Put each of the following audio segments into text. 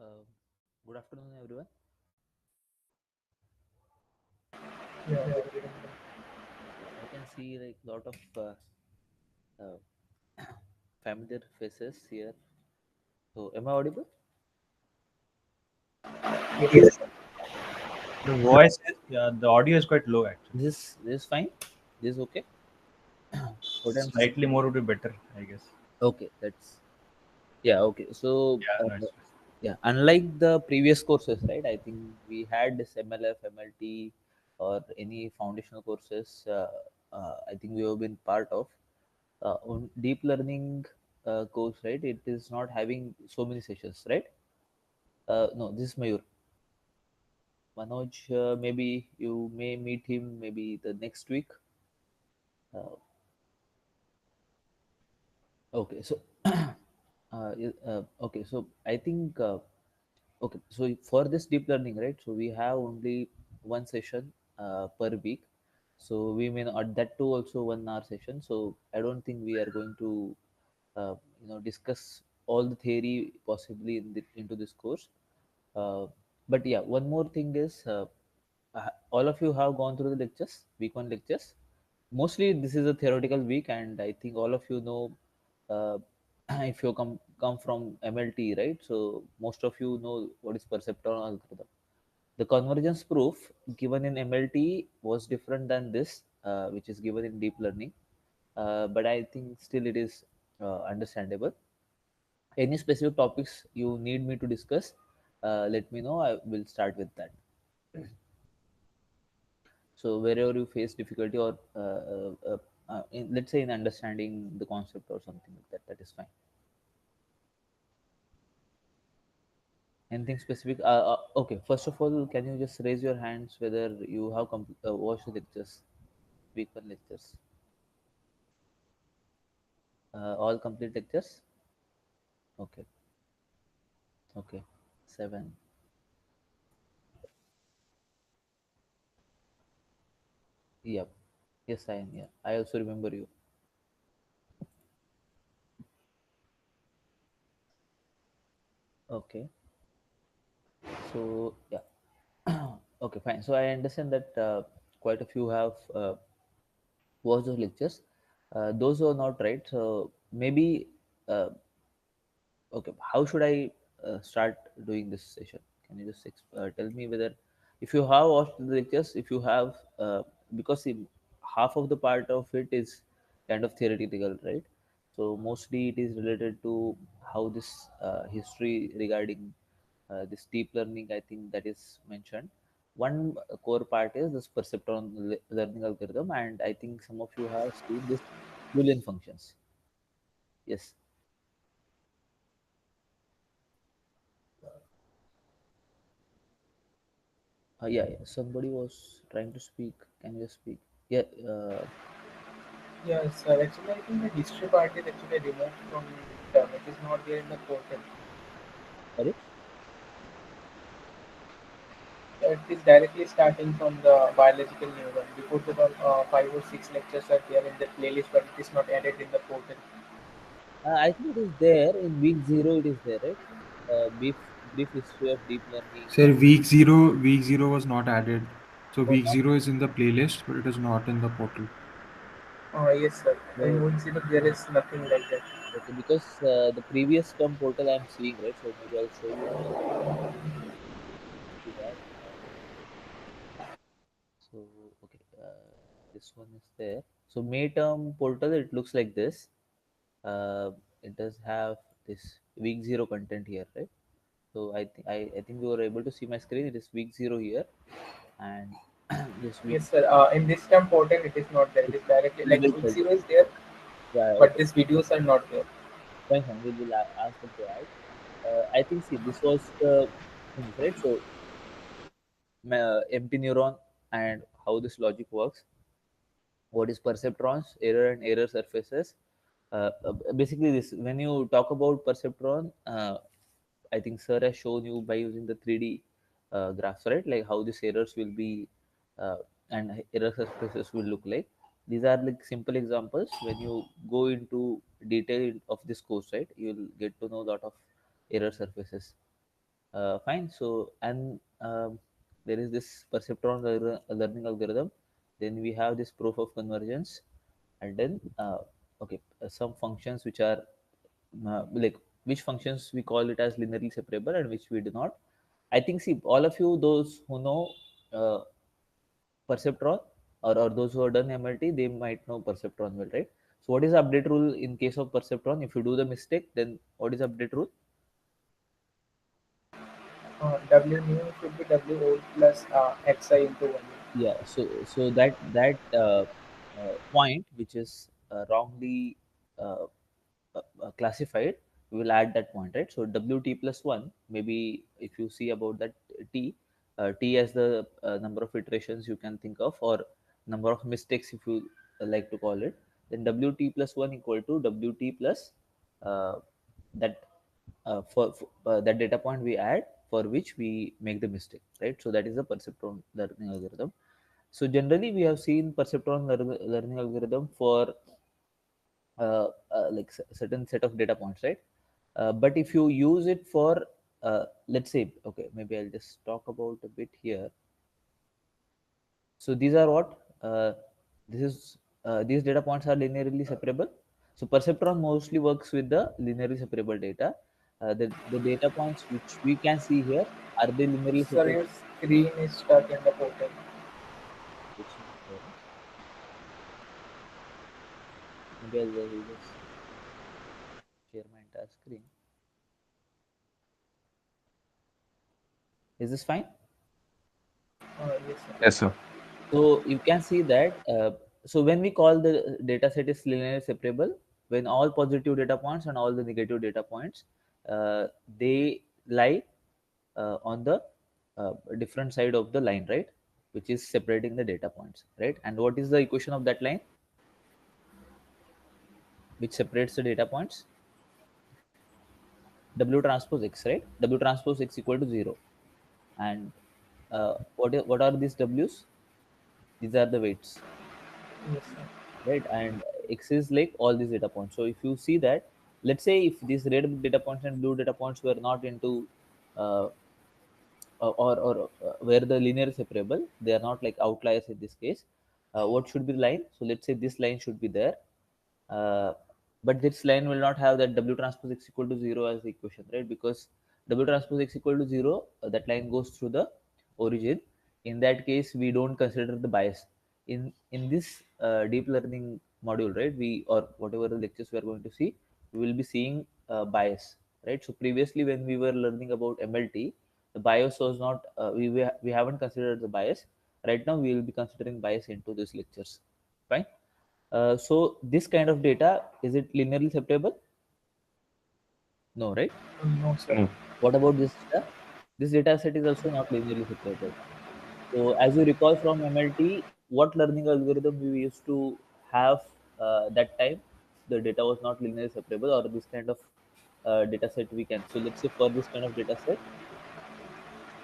Good afternoon, everyone. Yeah, good evening. I can see like lot of uh, familiar faces here. So, am I audible? Yes, The voice is, yeah, the audio is quite low actually. This is fine. This is okay. What I'm s- Slightly more would be better, I guess. okay. That's yeah. Okay. So Yeah, no, it's yeah. Unlike the previous courses, right? I think we had this MLF, MLT, or any foundational courses. I think we have been part of. On deep learning course, right? It is not having so many sessions, right? No, this is Mayur. Manoj, maybe you may meet him maybe the next week. Uh, okay, so okay, so I think okay, so for this deep learning, right? So we have only one session per week. So we may not that too also 1 hour session. So I don't think we are going to discuss all the theory possibly into this course. But yeah, one more thing is all of you have gone through the lectures, week one lectures. Mostly, this is a theoretical week, and I think all of you know uh, if you come from MLT, right? So most of you know what is perceptron algorithm. The convergence proof given in MLT was different than this, which is given in deep learning. But I think still it is understandable. Any specific topics you need me to discuss, let me know. I will start with that. So wherever you face difficulty or let's say in understanding the concept or something like that, that is fine. Anything specific? Okay. First of all, can you just raise your hands whether you have watched the lectures, week one lectures, all complete lectures? Okay. Okay. Seven. Yep. Yes, I am. Yeah. I also remember you. Okay. So yeah. Okay, fine. So I understand that quite a few have watched those lectures. Those who are not right. So maybe uh, okay. How should I start doing this session? Can you just tell me whether if you have watched the lectures, if you have because see, half of the part of it is kind of theoretical, right? So mostly it is related to how this history regarding this deep learning, I think that is mentioned. One core part is this perceptron learning algorithm, and I think some of you have seen this Boolean functions. Yes. Yeah, yeah. Somebody was trying to speak. Can you just speak? Yeah. yes, sir. Actually, I think the history part is actually removed from the term. It is not there in the portal. Sorry. It is directly starting from the biological neuron. Before the five or six lectures are there in the playlist, but it is not added in the portal. I think it is there in week zero. It is there, right? Brief history of deep learning. Sir, week zero was not added. So Oh, week not zero is in the playlist, but it is not in the portal. Yes, sir. In oh, Win0 there is nothing like that. okay. Because the previous term portal I'm seeing, right? So maybe I'll show you the see that. So okay, this one is there. So May term portal. It looks like this. It does have this week zero content here, right? So I think you were able to see my screen. It is week zero here, and this week Yes, sir. In this term portal, it is not there. It is directly we like will tell. Win0 is there, Yeah, but okay, these videos are not there. fine, fine. We will ask them to add. I think see this was the things, right? So empty neuron and how this logic works. What is perceptrons, error and error surfaces. Basically, this when you talk about perceptron, I think Sir has shown you by using the 3D graphs, right? Like how these errors will be uh, and error surfaces will look like. These are like simple examples. When you go into detail of this course, right, you'll get to know a lot of error surfaces. Fine. So, and there is this perceptron learning algorithm. Then we have this proof of convergence, and then okay, some functions which are like which functions we call it as linearly separable and which we do not. I think, see, all of you, those who know uh, perceptron, or those who have done MLT, they might know perceptron well, right? So, what is the update rule in case of perceptron? If you do the mistake, then what is the update rule? W new should be W old plus xi into 1. Yeah, so that point which is wrongly uh, classified, we will add that point, right? So wt plus 1, maybe if you see about that t, t as the number of iterations you can think of, or number of mistakes if you like to call it, then wt plus 1 equal to wt plus uh, that for that data point we add for which we make the mistake, right? So that is the perceptron learning algorithm. So generally we have seen perceptron learning algorithm for like certain set of data points, right? But if you use it for let's say, okay, maybe I'll just talk about a bit here. So these are what this is these data points are linearly separable. So perceptron mostly works with the linearly separable data. The data points which we can see here, are they linearly Sir, separable? your screen is stuck in the portal. Which one? Sorry. Maybe I'll just share my entire screen. Is this fine? Yes, sir. Yes, sir. So you can see that. So when we call the data set is linearly separable, when all positive data points and all the negative data points, they lie on the different side of the line, right? Which is separating the data points, right? And what is the equation of that line which separates the data points? W transpose x, right? W transpose x equal to 0. And what are these W's? These are the weights, Yes, sir. right? And x is like all these data points. So if you see that, let's say if these red data points and blue data points were not into uh, or where the linear is separable, they are not like outliers in this case. What should be the line? So let's say this line should be there, uh, but this line will not have that W transpose x equal to 0 as the equation, right? Because W transpose x equal to 0, that line goes through the origin. In that case, we don't consider the bias. In this deep learning module, right? We, or whatever the lectures we are going to see, we will be seeing bias, right? So previously, when we were learning about MLT, the bias was not we haven't considered the bias. Right now, we will be considering bias into these lectures. Fine. So this kind of data, is it linearly separable? No, right? No, sir. No. What about this data? This data set is also not linearly separable. So as you recall from MLT, what learning algorithm we used to have that time, the data was not linearly separable, or this kind of data set we can. So let's say for this kind of data set,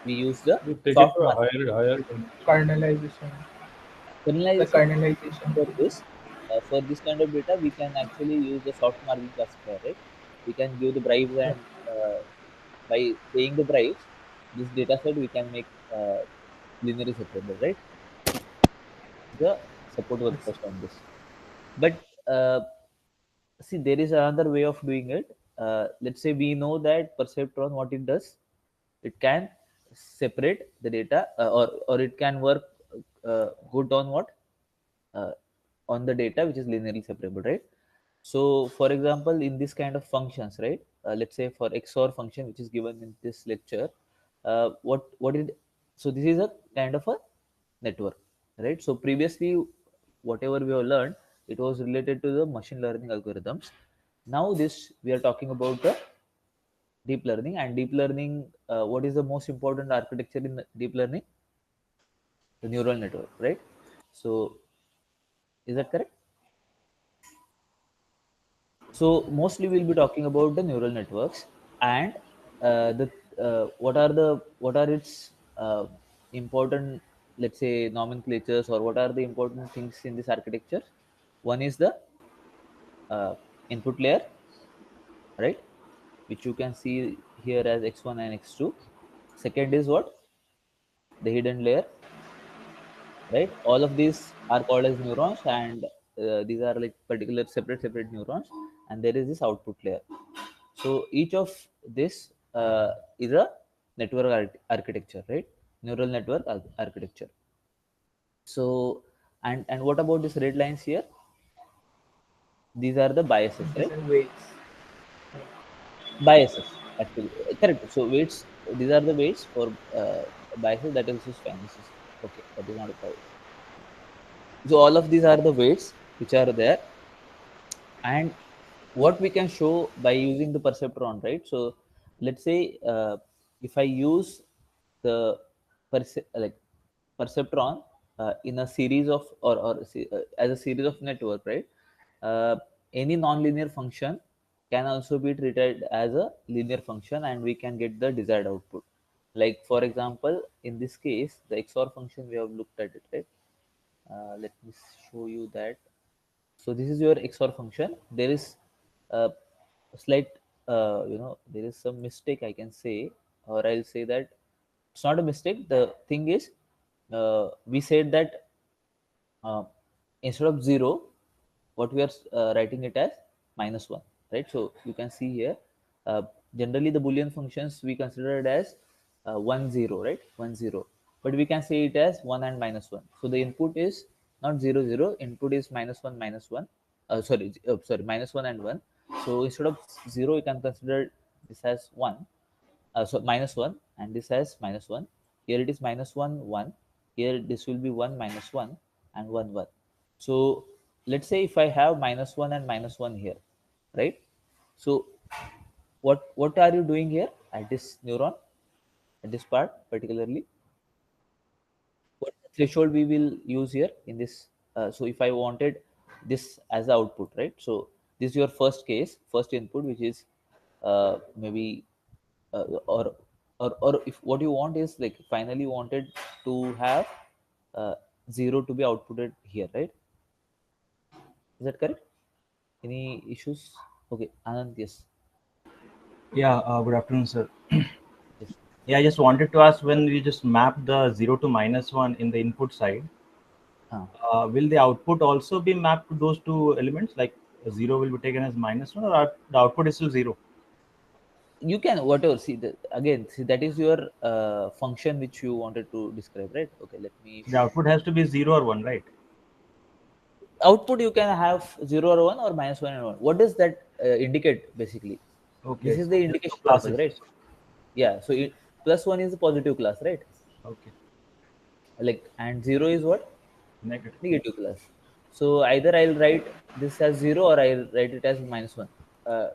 we use the You take it soft to a marking. higher. Kernelization. The Kernelization kernelization. for this, for this kind of data, we can actually use the soft marking classifier, right? We can give the bribes, Yeah. and by paying the bribes, this data set we can make linearly separable, right? The support works Yes. best on this. But see, there is another way of doing it. Let's say we know that perceptron, what it does, it can separate the data, or it can work good on what, uh, on the data which is linearly separable, right? So for example, in this kind of functions, right, let's say for XOR function which is given in this lecture, what it, so this is a kind of a network, right? So previously, whatever we have learned, it was related to the machine learning algorithms. Now this, we are talking about the deep learning. And deep learning, what is the most important architecture in deep learning? The neural network, right? So is that correct? So mostly we'll be talking about the neural networks, and the what are its important, let's say, nomenclatures, or what are the important things in this architecture. One is the uh, input layer, right, which you can see here as x1 and x2. Second is what? The hidden layer, right? All of these are called as neurons, and these are like particular separate neurons, and there is this output layer. So each of this is a network architecture, right? Neural network architecture. So and what about these red lines here? These are the biases, These right? are weights. Biases, actually. Correct. So weights, these are the weights for biases. That is fine. This is okay. That is not a problem. So all of these are the weights which are there, and what we can show by using the perceptron, right? So let's say if I use the like perceptron in a series of as a series of network, right? uh, any nonlinear function can also be treated as a linear function, and we can get the desired output. Like for example, in this case, the XOR function, we have looked at it, right? Let me show you that. So this is your XOR function. There is a slight, there is some mistake, I can say, or I'll say that it's not a mistake. The thing is, we said that uh, instead of 0, what we are writing it as -1, right? So you can see here, uh, generally the Boolean functions we consider it as 1 0, right? 1 0, but we can say it as 1 and -1. So the input is not 0 0, input is -1 -1, sorry, -1 and 1. So instead of 0, you can consider this as 1, so -1, and this has -1. Here it is -1 1. Here this will be 1 -1 and 1 1. So let's say if I have -1 and -1 here, right? So what are you doing here at this neuron, at this part particularly? What threshold we will use here in this? So if I wanted this as the output, right? So this is your first case, first input, which is maybe uh, or or if what you want is like finally wanted to have uh, 0 to be outputted here, right? Is that correct? Any issues? Okay, Anand, yes. Yeah, good afternoon, sir. Yes. Yeah, I just wanted to ask, when we just map the 0 to -1 in the input side, Huh. will the output also be mapped to those two elements? Like 0 will be taken as -1, or the output is still 0? You can whatever, see the again, see that is your function which you wanted to describe, right? Okay, let me The output has to be 0 or 1, right? output. You can have 0 or 1 or -1 and 1. What does that indicate basically? This Okay, is so the there's no indication purpose, classes. right? Yeah, so +1 is the positive class, right? Okay, Like, and 0 is what? negative. Negative class. So either I'll write this as 0 or I'll write it as -1. uh,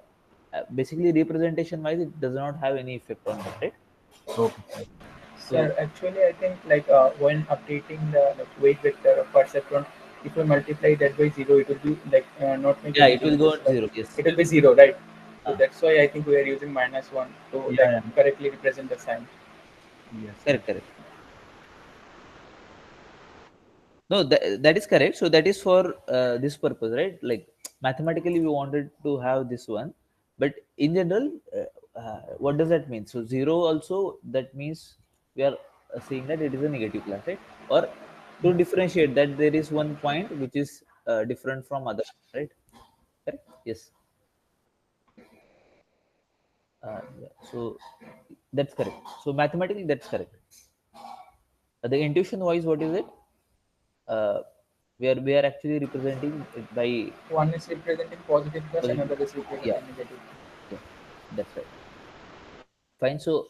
Basically representation wise it does not have any effect on that, right? Okay. So Sir, actually, I think like when updating the like, weight vector of perceptron, if we multiply that by 0, it will be like not make yeah, any it will go difference. on Like 0. Yes. it will be 0, right? So uh, that's why I think we are using -1 to Yeah, like yeah. correctly represent the sign. Yes, yes. Correct, correct. No, that is correct. So that is for this purpose, right? Like mathematically, we wanted to have this one, but in general, what does that mean? So 0 also, that means we are saying that it is a negative class, right? Or to differentiate that there is one point which is different from other, right? Correct? Yes. Yeah. So that's correct. So mathematically, that's correct. The intuition wise, what is it? Uh, we are actually representing it by One is representing positive plus, positive. another is Yeah, representing negative. yeah, that's right. Fine. So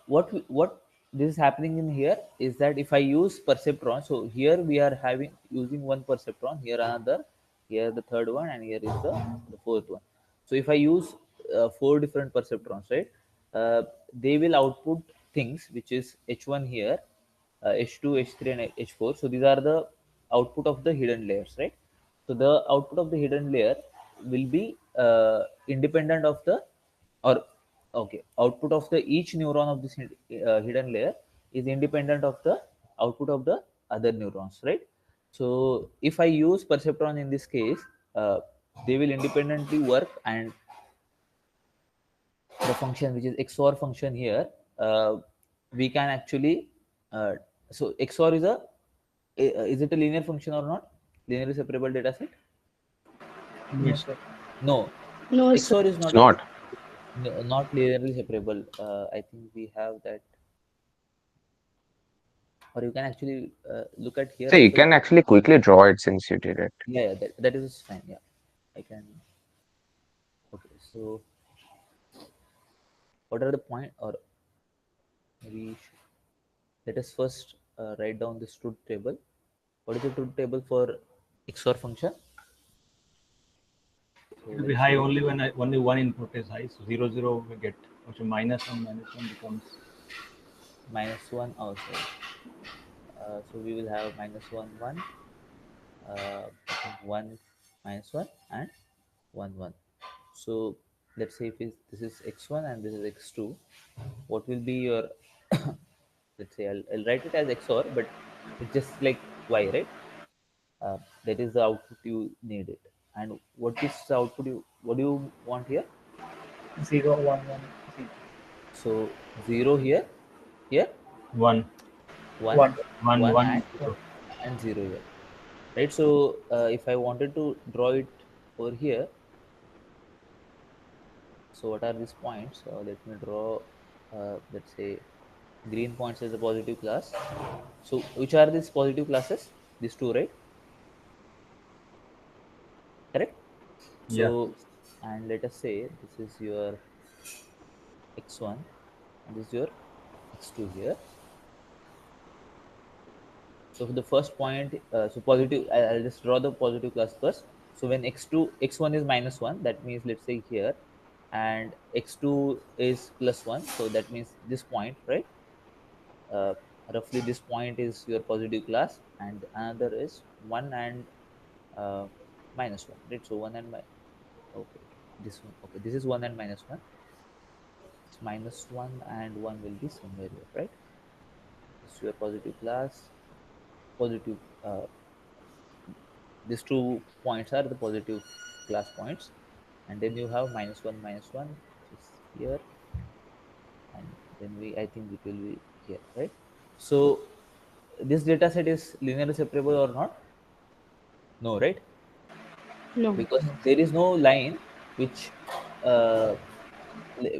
what this is happening in here is that if I use perceptron, so here we are having using one perceptron, here another, here the third one, and here is the fourth one. So if I use four different perceptrons, right, they will output things which is h1 here, h2, h3, and h4. So these are the output of the hidden layers, right? So the output of the hidden layer will be independent of the, or okay, output of the each neuron of this hidden layer is independent of the output of the other neurons, right? So if I use perceptron in this case, uh, they will independently work, and the function which is XOR function here, uh, we can actually so XOR is is it a linear function or not? Linearly separable data set? No, sir. No, No, sir. XOR is It's not not. not linearly separable. I think we have that, or you can actually look at here So you also. can actually quickly draw it since you did it. Yeah, that is fine. Yeah, I can. Okay, so what are the point, or maybe let us first write down this truth table. What is the truth table for XOR function? So It will be let's high say only when only one input is high. So 0, 0 we get. So -1 becomes -1 also. So we will have -1 1, I think 1 -1 and 1 1. So let's say if this is x1 and this is x2, what will be your let's say I'll write it as XOR, but it's just like y, right? That is the output you need it. And what is the output what do you want here? 0, 1, 1, 0. So 0 here, here 1, 1, 1. 1, 1 1, 0. and 0 here, right? So if I wanted to draw it over here, so what are these points? Let me draw, let's say, green points as a positive class. So which are these positive classes? These two, right? Correct? Yeah. So, and let us say this is your x1 and this is your x2 here. So for the first point, so positive, I'll just draw the positive class first. So when x1 is -1, that means let's say here, and x2 is +1, so that means this point, right? uh, Roughly this point is your positive class, and another is 1 and -1, right? So 1 and okay, this one, okay, this is 1 and -1. It's -1 and 1 will be somewhere here, right? This is your positive class, positive, these two points are the positive class points, and then you have -1 -1, which is here, and then I think it will be here, right? So this data set is linearly separable or not? No, right? No. Because there is no line which uh,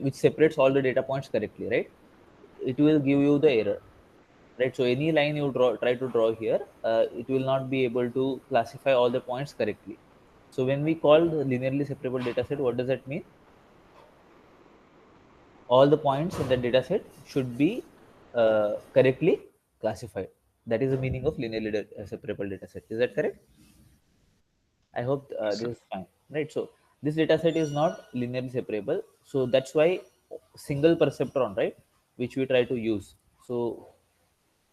which separates all the data points correctly, right? It will give you the error, right? So any line you try to draw here, it will not be able to classify all the points correctly. So when we call the linearly separable data set, what does that mean? All the points in the data set should be correctly classified. That is the meaning of linearly separable data set. Is that correct? I hope this is fine, right? So this data set is not linearly separable. So that's why single perceptron, right, which we try to use. So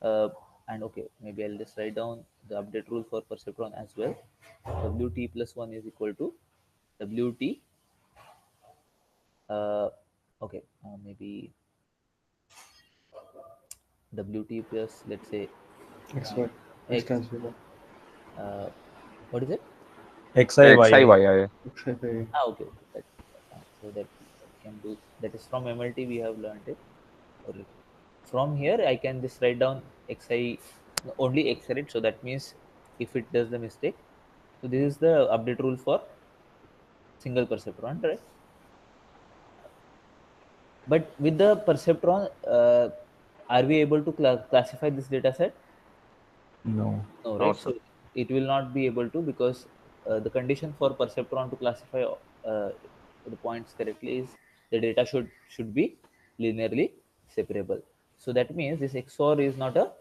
and okay, maybe I'll just write down the update rule for perceptron as well. Wt plus 1 is equal to Wt. Uh, okay, maybe Wt plus, let's say, XY. x. Cancel. What is it? XIYI. XIYI. XY. Okay, okay. So that can do, that is from MLT we have learned it. Or from here I can just write down xi, only x, right? So that means if it does the mistake, so this is the update rule for single perceptron, right? But with the perceptron, are we able to classify this data set? No. No, No, right? sir. So it will not be able to, because the condition for perceptron to classify the points correctly is the data should be linearly separable. So that means this XOR is not a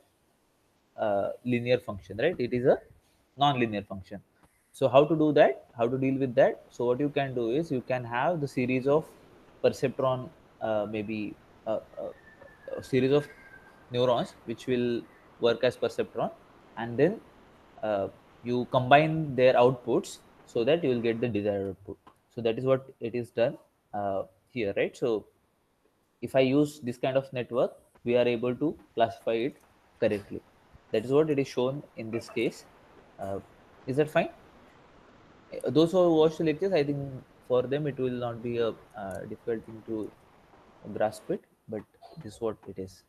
linear function, right? It is a non-linear function. So how to do that? How to deal with that? So what you can do is you can have the series of perceptron, maybe a series of neurons which will work as perceptron, and then you combine their outputs so that you will get the desired output. So that is what it is done here, right? So if I use this kind of network, we are able to classify it correctly. That is what it is shown in this case. Is that fine? Those who watch the lectures, I think for them it will not be a difficult thing to grasp it, but this is what it is.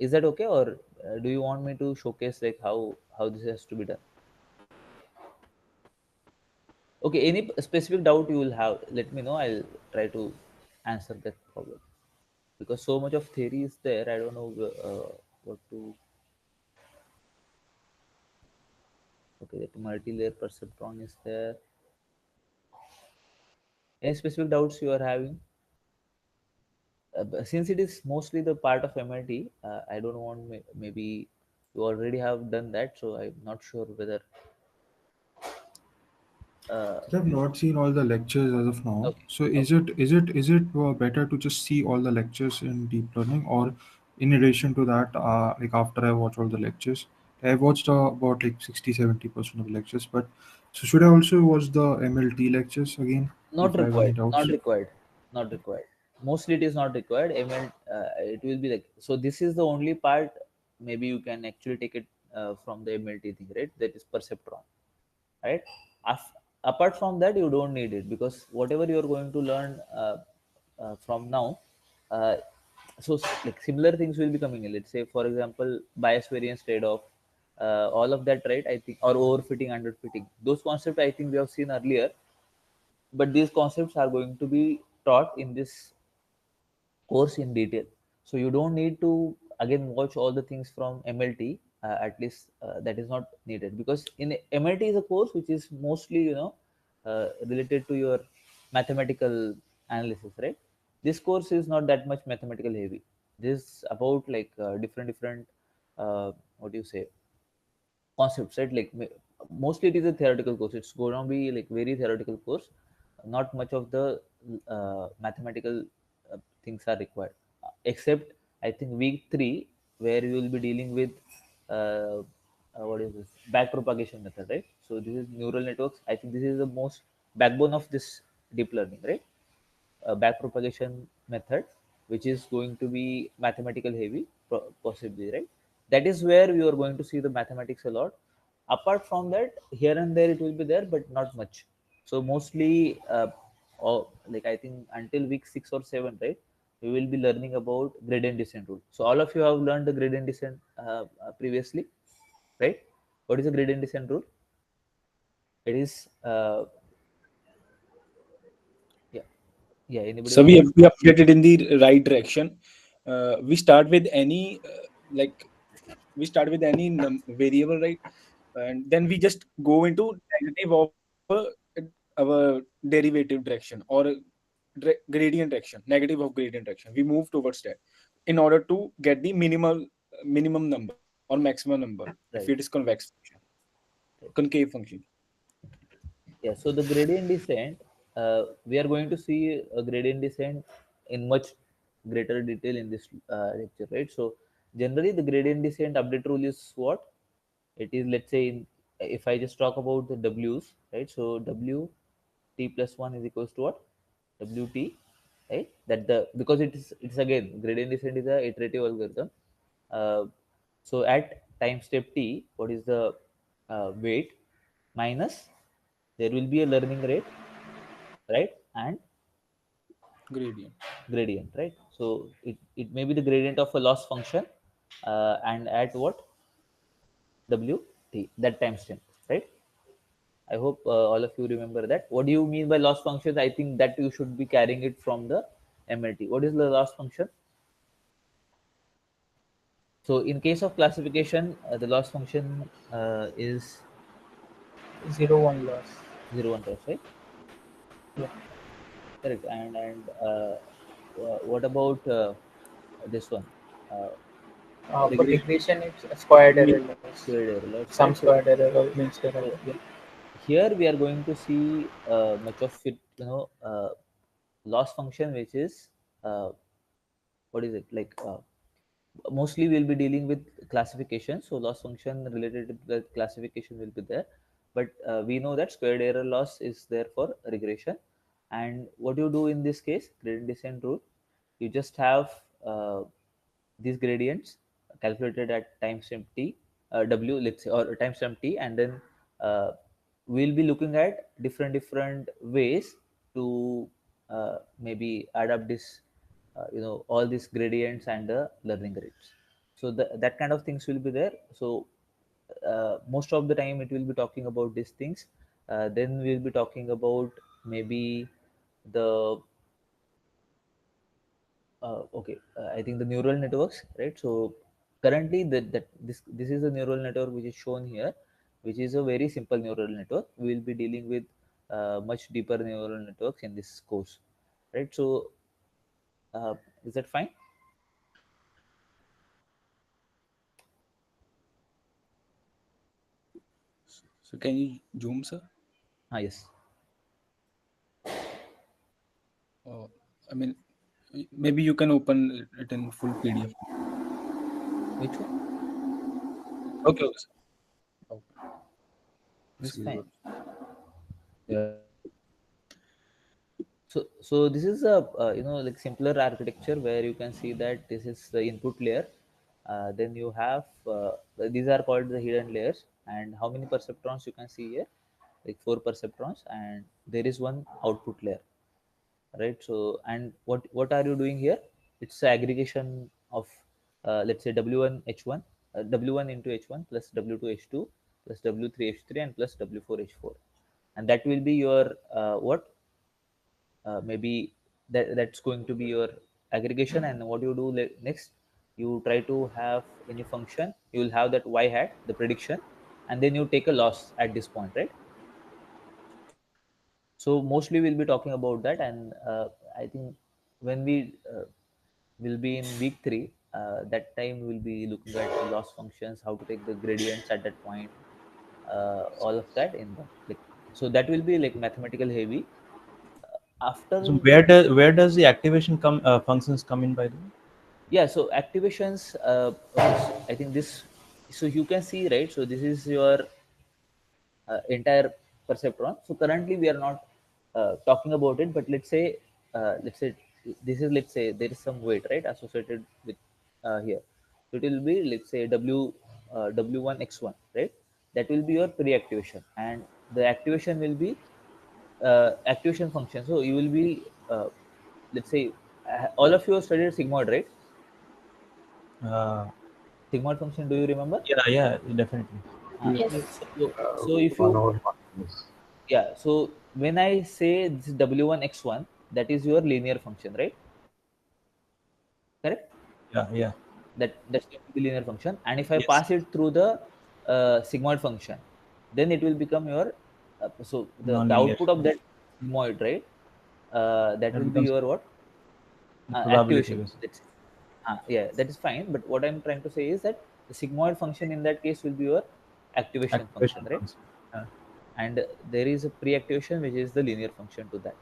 Is that okay, or do you want me to showcase like how this has to be done? Okay, any specific doubt you will have, let me know. I'll try to answer that problem, because so much of theory is there. I don't know what to. Okay, that multi-layer perceptron is there. Any specific doubts you are having? Since it is mostly the part of MIT, I don't want, maybe you already have done that, so I'm not sure whether. Uh, I have not seen all the lectures as of now. okay, So okay. is it better to just see all the lectures in deep learning, or in addition to that, like after I watch all the lectures, I watched about like 60-70% of the lectures. But so should I also watch the MLT lectures again Not if I have any required. Not doubts? required. Not required. Mostly it is not required. It will be like, so. This is the only part. Maybe you can actually take it from the MLT thing, right? That is perceptron, right? Apart from that, you don't need it, because whatever you are going to learn from now, uh, like similar things will be coming in. Let's say, for example, bias variance trade-off, all of that, right? I think, or overfitting, underfitting. Those concepts I think we have seen earlier, but these concepts are going to be taught in this course in detail. So you don't need to again watch all the things from MLT. At least that is not needed, because in MLT is a course which is mostly, related to your mathematical analysis, right? This course is not that much mathematical heavy. This is about like different what do you say, concepts, right? Like mostly it is a theoretical course. It's going to be like very theoretical course. Not much of the mathematical things are required, except I think week 3, where you will be dealing with uh, what is this backpropagation method, right? So this is neural networks. I think this is the most backbone of this deep learning, right? Backpropagation method, which is going to be mathematical heavy, possibly, right? That is where you are going to see the mathematics a lot. Apart from that, here and there it will be there, but not much. So mostly, like I think until week 6 or 7, right? We will be learning about gradient descent rule. So all of you have learned the gradient descent previously, right? What is the gradient descent rule? It is yeah, yeah. Anybody So want to? we updated in the right direction. We start with any like we start with any variable, right? And then we just go into negative of our derivative direction, or gradient direction, negative of gradient direction. We move towards that in order to get the minimum number or maximum number if Right. it is convex function, Right. concave function. Yeah, so the gradient descent, we are going to see a gradient descent in much greater detail in this lecture, right? So generally, the gradient descent update rule is what? It is, let's say, if I just talk about the W's, right? So W t plus 1 is equals to what? WT, right? That the, because it's again, gradient descent is a iterative algorithm. Uh, so at time step t, what is the weight minus, there will be a learning rate, right? And Gradient. gradient, right? So it may be the gradient of a loss function, and at what, WT, that time stamp, right? I hope all of you remember that. What do you mean by loss functions? I think that you should be carrying it from the MLT. What is the loss function? So in case of classification, the loss function is 0 1 loss. 0 1 loss, right? Yeah. Correct. What about this one? Uh, For regression, regression, it's a squared error Mean. loss. squared error loss, Some right? So, squared error or mean squared error. so Yeah. here we are going to see much of it, loss function, which is what is it like? Mostly we'll be dealing with classification, so loss function related to the classification will be there, but we know that squared error loss is there for regression. And what you do in this case, gradient descent rule, you just have these gradients calculated at timestamp t, w, let's say, or timestamp t, and then we'll be looking at different ways to maybe add up this, all these gradients and the learning rates. So that kind of things will be there. So most of the time it will be talking about these things. Then we'll be talking about maybe the I think the neural networks, right? So currently this is a neural network which is shown here, which is a very simple neural network. We will be dealing with much deeper neural networks in this course, right? So uh, is that fine? So can you zoom, sir? Yes. I mean, maybe you can open it in full PDF. Which one? Okay, okay, sir. Okay. This So, fine. yeah. So this is a like simpler architecture where you can see that this is the input layer. Then you have these are called the hidden layers. And how many perceptrons you can see here? Like 4 perceptrons, and there is one output layer, right? So and what are you doing here? It's the aggregation of let's say W1 H1, W1 into H1 plus W2 H2 plus W3 H3 and plus W4 H4, and that will be your what maybe that's going to be your aggregation. And what you do next, you try to have any function, you will have that y hat, the prediction, and then you take a loss at this point, right? So mostly we'll be talking about that. And I think when we will be in week 3, that time we'll be looking at the loss functions, how to take the gradients at that point, all of that in the like. So that will be like mathematical heavy. So After where does the activation functions come in, by the way? yeah, so activations I think this, so you can see, right? So this is your entire perceptron. So currently we are not talking about it, but let's say this is, let's say there is some weight, right, associated with here. So it will be, let's say, w1 x1, right? That will be your pre-activation, and the activation will be activation function. So you will be let's say all of you have studied sigmoid, right? Uh, Sigmoid function, do you remember? yeah, definitely. Yes. So if you, yeah, so when I say this w1 x1, that is your linear function, right? Correct? Yeah. That's going to be linear function. And if I Yes. pass it through the sigmoid function, then it will become your so the Non-linear. output of that sigmoid, right? That That will be becomes your what? probability Activation. based. Yeah, that is fine. But what I'm trying to say is that the sigmoid function in that case will be your activation Activation function, right? function. And there is a pre-activation which is the linear function to that,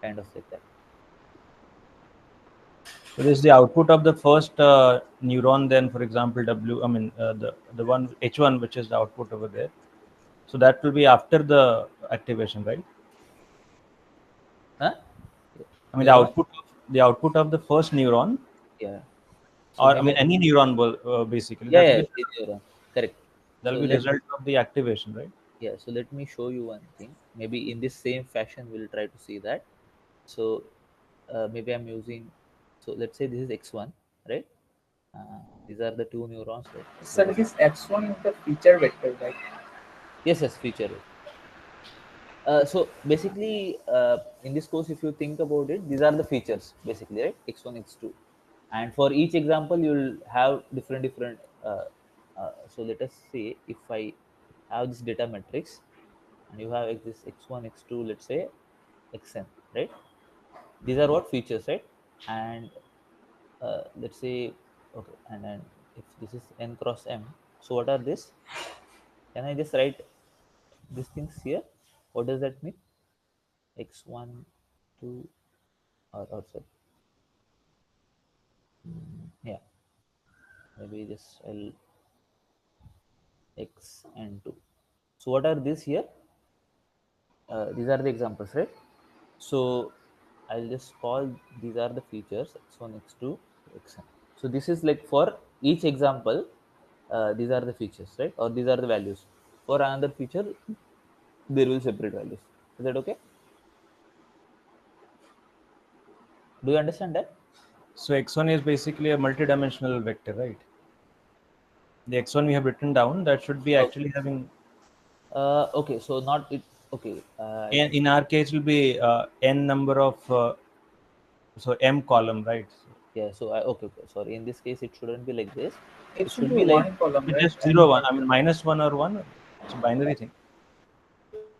kind of like that. So this is the output of the first neuron. Then, for example, the one H1, which is the output over there. So that will be after the activation, right? Huh? I mean, Your one? the output of the first neuron, Yeah. So or I maybe mean, any neuron will basically yeah, that will yeah, be it's your one. Correct. that So will be result of the activation, right? let me show you one thing. Maybe in this same fashion we'll try to see that. So maybe I'm using, so let's say this is x1, right? These are the two neurons. So this x1 is the feature vector, right? Yes, feature. So basically, in this course, if you think about it, these are the features basically, right? X1, x2, and for each example, you'll have different. So let us say if I have this data matrix, and you have this x1, x2, let's say xn, right? These are what features, right? And let's say okay, and then if this is n cross m, so what are this? Can I just write these things here? What does that mean? X1, 2, or sorry, yeah, maybe this L X and 2. So what are these here? These are the examples, right? So I'll just call these are the features x1, x2, xn. So this is like for each example, these are the features, right? Or these are the values. For another feature, there will separate values. Is that okay? Do you understand that? So X1 is basically a multidimensional vector, right? The x1 we have written down, that should be actually having, Okay, so not it. Okay, and in our case will be n number of, so m column, right? So yeah. So okay. Sorry. In this case, it shouldn't be like this. It It should should be be like one column, it's right? just 0 1. I mean minus 1 or 1. It's a binary thing.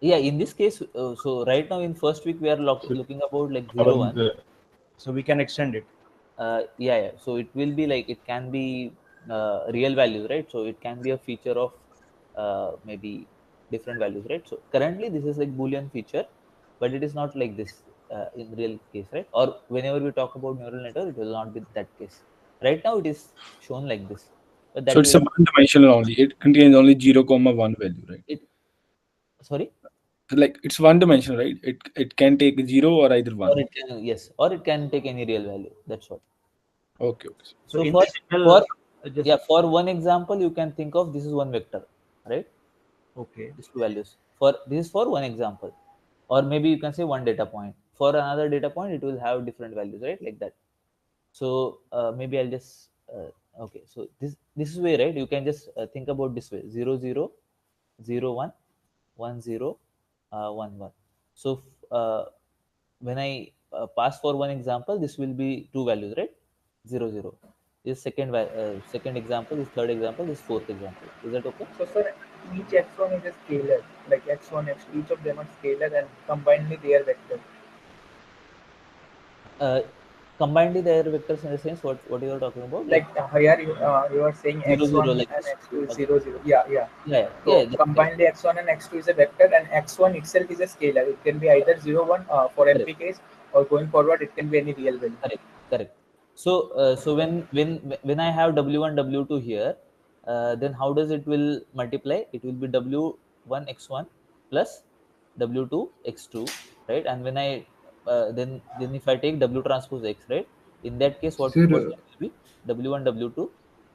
yeah. In this case, so right now in first week we are looking about like 0 1. So we can extend it. Yeah. So it will be like it can be real values, right? So it can be a feature of maybe different values, right? So currently this is like Boolean feature, but it is not like this in real case, right? Or whenever we talk about neural network, it will not be that case. Right now it is shown like this, but So that it's a will one-dimensional only. It contains only 0, 1 value, right? it. Sorry. Like it's one-dimensional, right? It can take 0 or either Or 1. it can, yes, or it can take any real value. That's what. Okay, okay. So So in for the signal, for just yeah, for one example, you can think of this is one vector, right? okay. These two values. For this is for one example, or maybe you can say one data point. For another data point, it will have different values, right? Like that. So maybe I'll just okay. So this is way, right? You can just think about this way: 0 0 0 1 1 0 1 1. So when I pass for one example, this will be two values, right? 0 0. This second example, this third example, this fourth example. Is that okay? So, sir, each x1 is a scalar, like x1, x2, each of them are scalar and combinedly they are vector. Uh, Combinedly, their vectors in the sense what you are talking about, Like here you are saying 0 0 x1 like and this. x2 is Okay. 0 0. Yeah, yeah. Yeah, So that's correct. combinedly x1 and x2 is a vector, and x1 itself is a scalar. It can be either 0 1 for Correct. MP case, or going forward it can be any real value. Correct. Correct. So so when I have W1 W2 here, then how does it will multiply? It will be W1 X1 plus W2 X2, right? And when I then if I take W transpose X, right? In that case, what Sir, that will be W1 W2,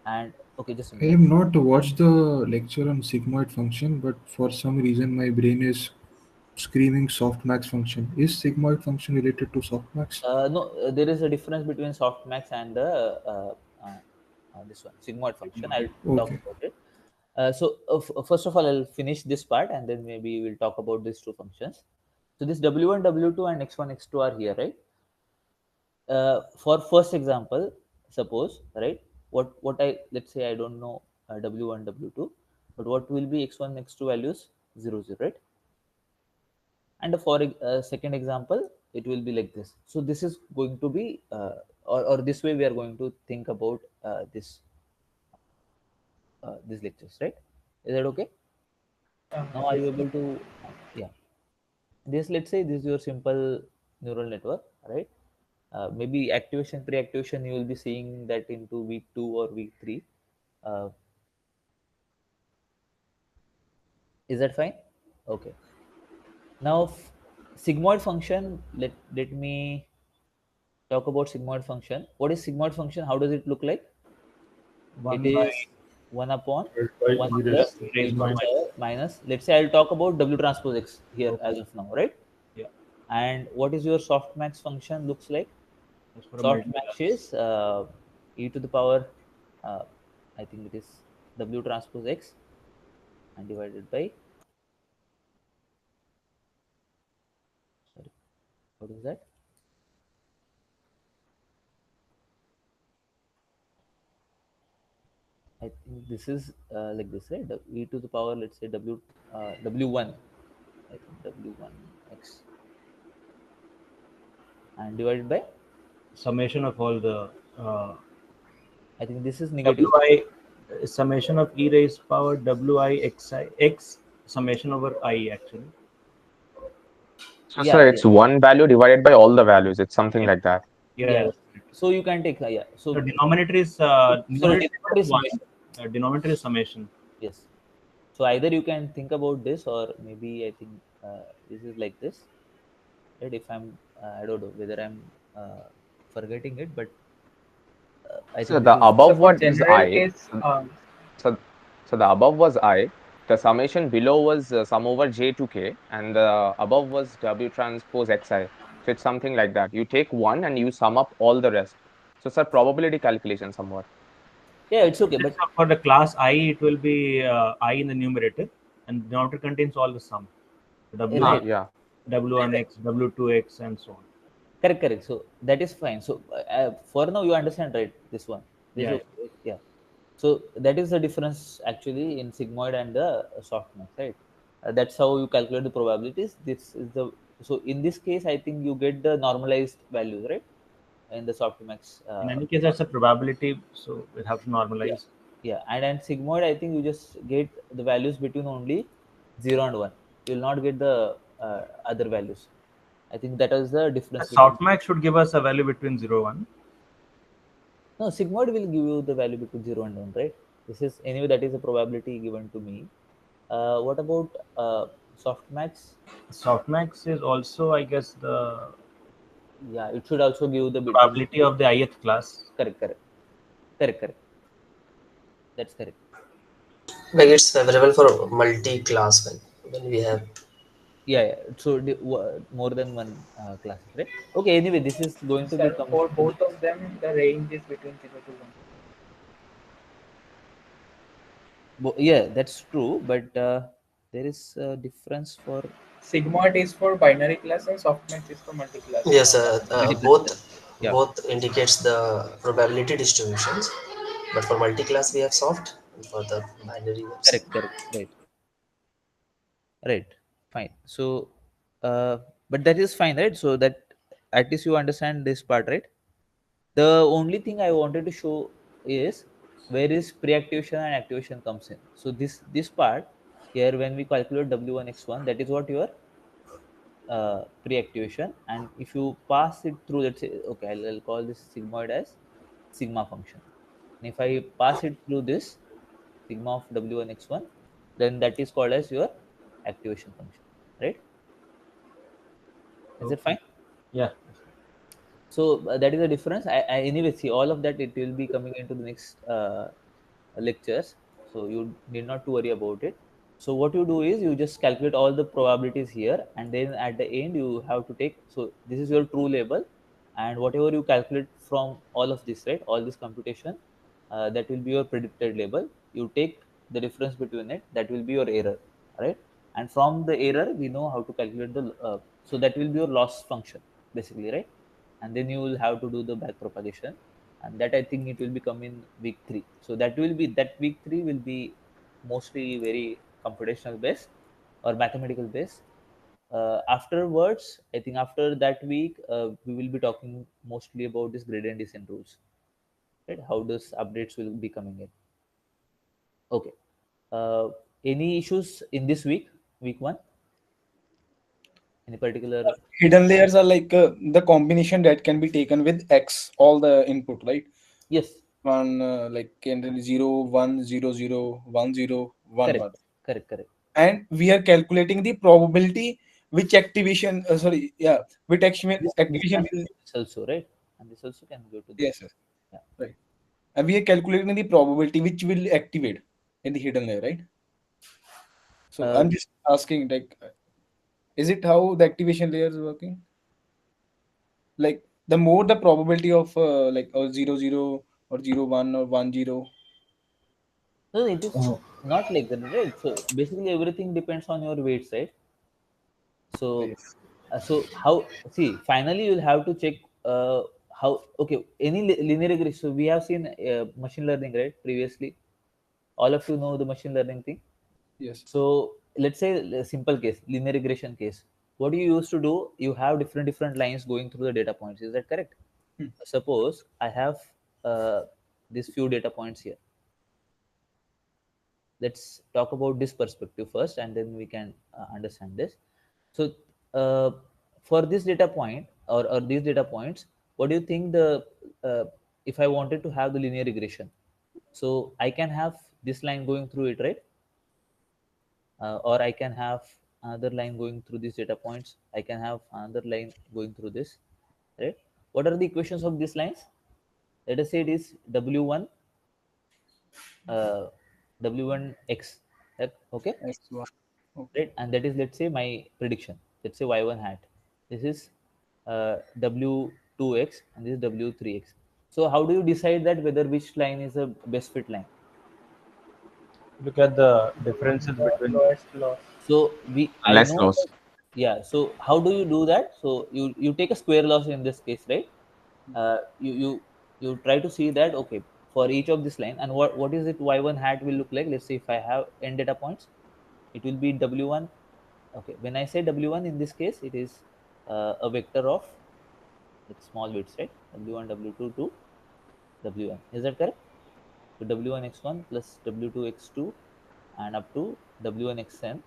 and okay, just a I minute. have not watched the lecture on sigmoid function, but for some reason my brain is screaming softmax function. Is sigmoid function related to softmax? No, there is a difference between softmax and the this one sigmoid function. I'll talk Okay. about it. First of all, I'll finish this part and then maybe we'll talk about these two functions. So this W1, W2 and X1, X2 are here, right? For first example, suppose, right? What I let's say I don't know W1, W2, but what will be X1, X2 values 0 0, right? And for second example, it will be like this. So this is going to be or this way we are going to think about this these lectures, right? Is that okay? Now are Yes, you sir. able to yeah, this, let's say this is your simple neural network, right? Maybe activation pre-activation you will be seeing that into week 2 or week 3. uh, is that fine? Okay. Now sigmoid function, let me talk about sigmoid function. What is sigmoid function? How does it look like? It 1 by is 1 upon 1 e plus e raised to the by power minus, let's say I'll talk about W transpose X here as of now, right? yeah. And what is your softmax function looks like? That's for a Softmax multiple. is e to the power, uh, I think it is W transpose X and divided by, sorry, what is that? I think this is like this, right? E to the power, let's say W1, I think W1 X and divided by, Summation of all the I think this is negative. wi summation of e raised power wi xi x summation over I actually. So, Yeah, sir, yeah, it's one value divided by all the values. It's something Yeah, like that. yeah. that's correct. So you can take yeah. The So denominator is denominator is one. summation. Denominator is summation. Yes. So either you can think about this, or maybe I think this is like this. Right? If I'm, I don't know whether I'm forgetting it, but I So think this the is So above for one is general I. case, So, so the above was I. The summation below was sum over j to k, and the above was W transpose xi. So it's something like that. You take one and you sum up all the rest. So, sir, probability calculation somewhat. Yeah, it's okay, but So for the class I, it will be I in the numerator, and denominator contains all the sum. W, right. Yeah. W1x, W2x, and so on. Correct, correct. So that is fine. So for now, you understand, right? This one. This Yeah, is okay, right? Yeah. So that is the difference actually in sigmoid and the softmax, right? That's how you calculate the probabilities. This is the so in this case, I think you get the normalized values, right? In the softmax. in any case, that's a probability, so we have to Yeah, normalize. yeah. And sigmoid, I think you just get the values between only 0 and 1. You will not get the other values. I think that is the difference between. Softmax should give us a value between 0 1. No, sigmoid will give you the value between 0 and 1, right? This is anyway, that is a probability given to me. What about softmax? Softmax is also, I guess, the Yeah, it should also give the between. probability of the ith class. Correct, correct, correct, correct. That's correct. Like it's favorable for multi-class when we have. Yeah, yeah. So more than one classes, right? Okay. Anyway, this is going to be Sir, come for to the. both of them, the range is between 0 to 1. Yeah, that's true. But there is a difference for Sigmoid is for binary class and softmax is for multi-class. Yes, multiplex. both Yeah, both indicates the probability distributions, but for multi-class we have soft, and for the binary we have correct, sigma. correct, right, right. Fine. So, but that is fine, right? So that at least you understand this part, right? The only thing I wanted to show is where is pre-activation and activation comes in. So this part here, when we calculate W1 X1, that is what your pre-activation, and if you pass it through, let's say, okay, I'll call this sigmoid as sigma function, and if I pass it through this sigma of W1 X1, then that is called as your activation function, right? Is it Okay. fine? Yeah. So that is the difference. I anyway see all of that. It will be coming into the next lectures, so you need not to worry about it. So what you do is you just calculate all the probabilities here, and then at the end you have to take. So this is your true label, and whatever you calculate from all of this, right? All this computation, that will be your predicted label. You take the difference between it. That will be your error, right? And from the error, we know how to calculate the. So that will be your loss function, basically, right? And then you will have to do the back propagation, and that I think it will become in week 3. So that will be that week 3 will be mostly very computational based or mathematical based. Afterwards, I think after that week, we will be talking mostly about this gradient descent rules, right? How does updates will be coming in. Okay. uh, any issues in this week 1, any particular? Hidden layers are like the combination that can be taken with X, all the input, right? Yes, One like can 0, 1, 0, 0, 1, 0, 1, correct, 1. correct, correct. And we are calculating the probability which activation, sorry, yeah, which This activation can will, go to this also, right? And this also can go to this. yes, yes, Yeah. right. And we are calculating the probability which will activate in the hidden layer, right? So Uh, I'm just asking, like, is it how the activation layer is working? Like, the more the probability of like 0, 0 or 0, 1 or 1, 0. no, it is not like that, right? So basically, everything depends on your weights, right? So, Yes. so how? See, finally, you'll have to check how. Okay, any linear regression. So we have seen machine learning, right? Previously, all of you know the machine learning thing. Yes. So let's say a simple case, linear regression case. What you used to do, you have different lines going through the data points. Is that correct? Hmm. Suppose I have these few data points here. Let's talk about this perspective first, and then we can understand this. So uh, for this data point, or these data points, what do you think the if I wanted to have the linear regression, so I can have this line going through it, right? Or I can have another line going through these data points. I can have another line going through this, right? What are the equations of these lines? Let us say it is w1 uh, w1x, right? Okay, X1. Okay. right? And that is, let's say, my prediction. Let's say y1 hat. This is w2x, and this is w3x. So how do you decide that whether which line is a best fit line? Look at the differences The between. lowest loss. So I Less know loss. that, yeah. So how do you do that? So you take a square loss in this case, right? You try to see that, okay, for each of this line, and what is it y1 hat will look like. Let's say if I have n data points, it will be w1. Okay, when I say w1 in this case, it is a vector of like small bits, right? W1 w2 to w1. Is that correct? So w1 x1 plus w2 x2 and up to w1 xn,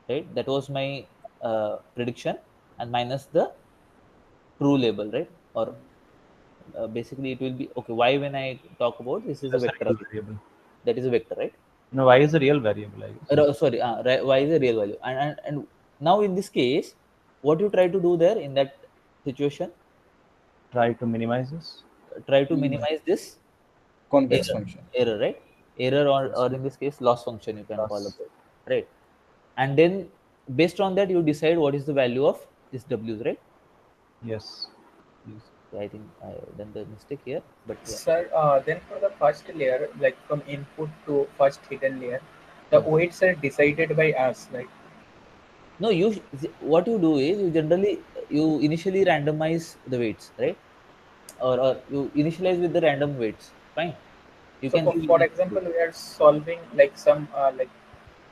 right? That was my prediction, and minus the true label, right? Or basically it will be okay. Y, when I talk about, this is a That's a vector real again. variable. That is a vector, right? No, y is a real variable, I guess. Sorry, y is a real value, and now in this case, what you try to do there in that situation, Try to minimize this. try to minimize this Convex error, function. right? Error, or Yes. in this case, loss function you can call Loss. about, right? And then based on that, you decide what is the value of this w's, right? Yes. I think I done the mistake here, but yeah. Sir, then for the first layer, like from input to first hidden layer, the Hmm. weights are decided by us, like No, what you do is you initially randomize the weights, right? Or you initialize with the random weights. Fine, you so. can give For any example, weight. we are solving like some like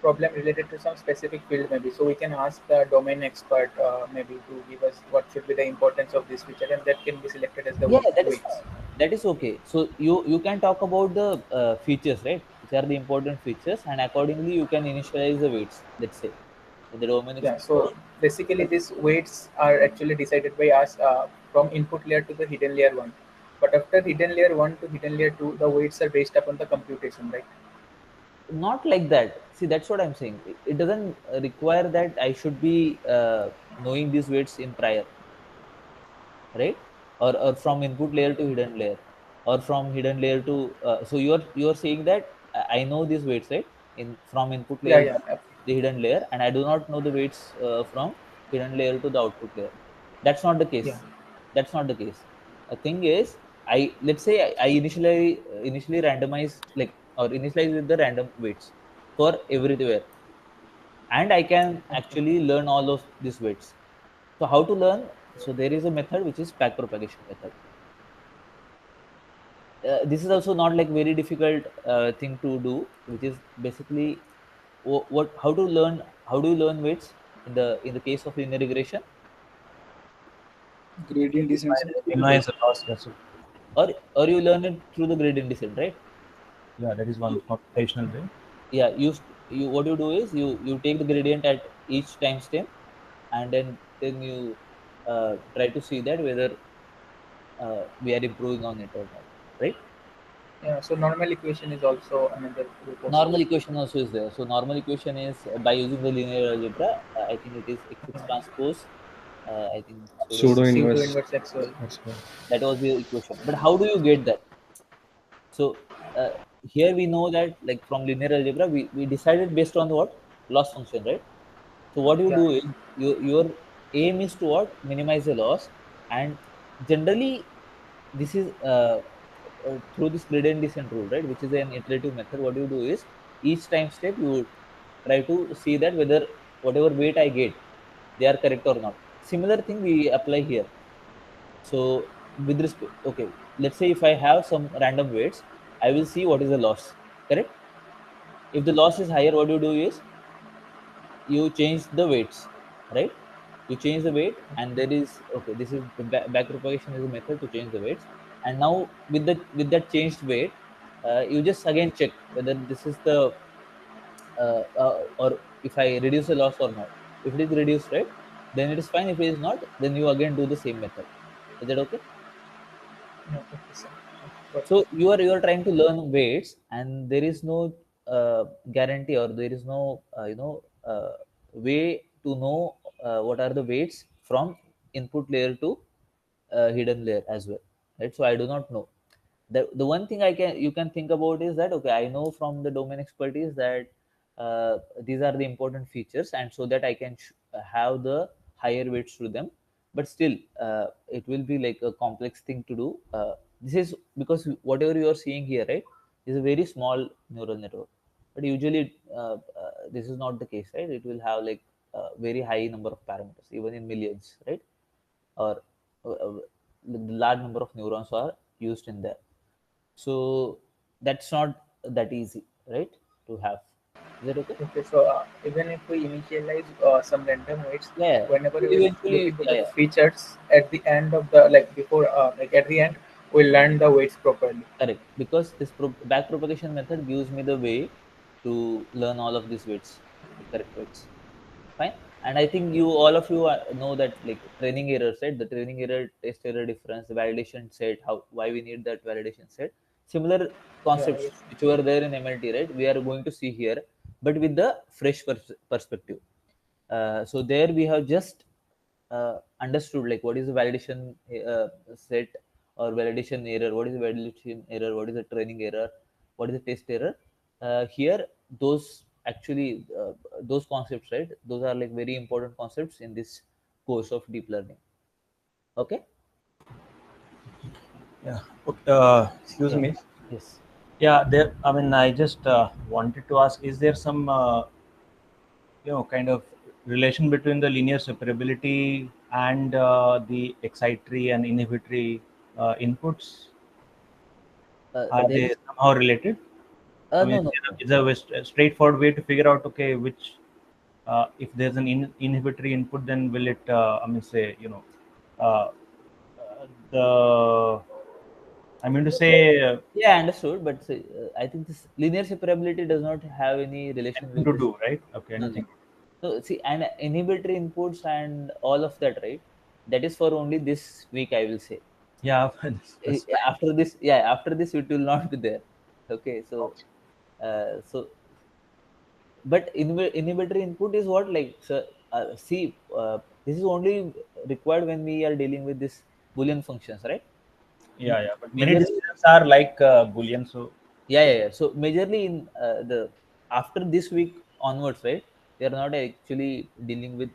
problem related to some specific field, maybe. So we can ask the domain expert, maybe, to give us what should be the importance of this feature, and that can be selected as the Yeah, that is weights. fine. That is okay. So you can talk about the features, right? Which are the important features, and accordingly you can initialize the weights. Let's say in the domain Yeah. expert. So basically, these weights are actually decided by us from input layer to the hidden layer one. But after hidden layer one to hidden layer two, the weights are based upon the computation, right? Not like that. See, that's what I'm saying. It doesn't require that I should be knowing these weights in prior, right? Or from input layer to hidden layer, or from hidden layer to so you're saying that I know these weights, right? In from input Yeah. layer Yeah. to the hidden layer, and I do not know the weights from hidden layer to the output layer. That's not the case. Yeah. That's not the case. The thing is, let's say I initially randomize, like, or initialize with the random weights for everywhere, and I can Okay. actually learn all of these weights. So how to learn? So there is a method which is backpropagation method. This is also not like very difficult thing to do, which is basically what how to learn, how do you learn weights in the case of linear regression, Gradient descent, sir. Minimize the loss. That's it. or you learn it through the gradient descent, right? Yeah, that is one You, computational way. yeah, you what you do is you take the gradient at each time stem, and then you try to see that whether we are improving on it or not, right? Yeah. So normal equation is also another group of Normal weights. equation also is there. So normal equation is by using the linear algebra. I think it is x6 transpose. I think pseudo Pseudo inverse. Pseudo inverse. inverse XOL. That's right. That was the equation. But how do you get that? So here we know that, like, from linear algebra, we decided based on the what, loss function, right? So what you Yeah. do is your aim is to what, minimize the loss, and generally this is through this gradient descent rule, right, which is an iterative method. What you do is each time step you try to see that whether whatever weight I get, they are correct or not. Similar thing we apply here. So with respect, okay, let's say if I have some random weights, I will see what is the loss. Correct. If the loss is higher, what you do is you change the weights, right? You change the weight, and there is, okay, this is back propagation is a method to change the weights. And now with that changed weight, you just again check whether this is the or if I reduce the loss or not. If it is reduced, right, then it is fine. If it is not, then you again do the same method. Is that okay? No, okay, sir. Got So it. you are trying to learn weights, and there is no guarantee, or there is no way to know what are the weights from input layer to hidden layer as well, right? So I do not know. The one thing you can think about is that, okay, I know from the domain expertise that these are the important features, and so that I can have the higher weights to them. But still, it will be like a complex thing to do. This is because whatever you are seeing here, right, is a very small neural network. But usually this is not the case, right? It will have like a very high number of parameters, even in millions, right? Or the large number of neurons are used in there. So that's not that easy, right, to have. Is that okay? Okay, so even if we initialize some random weights, Yeah, whenever we we'll will look eventually, into yeah, the yeah, features at the end of the like before like at the end, we'll learn the weights properly. correct. Because this back propagation method gives me the way to learn all of these weights, the correct weights. Fine. And I think you, all of you know that like training errors, right? The training error, test error difference, the validation set, how, why we need that validation set. Similar Yeah, concepts yes. which were there in MLT, right? We are going to see here, but with the fresh perspective. So there we have just understood like what is the validation set or validation error, what is the validation error, what is the training error, what is the test error. Here, those actually those concepts, right? Those are like very important concepts in this course of deep learning. Okay. Yeah. Excuse Yeah. me. Yes. Yeah, there. I mean, I just wanted to ask: is there some, kind of relation between the linear separability and the excitatory and inhibitory inputs? Are There they is somehow related? I mean, no, no, no. is there a straightforward way to figure out, okay, which if there's an inhibitory input, then will it? I mean, say, uh, the. I mean to say, Yeah, understood. But I think this linear separability does not have any relation anything with to this. do, right? Okay, No, no. anything. So see, and inhibitory inputs and all of that, right? That is for only this week, I will say. Yeah, that's fine. After this, yeah, after this, it will not be there. Okay, so, Okay. so, but inhibitory input is what, like, so, see, this is only required when we are dealing with this Boolean functions, right? Yeah, yeah. But many Majorly, decisions are like Boolean, so yeah. So majorly in the after this week onwards, right? They are not actually dealing with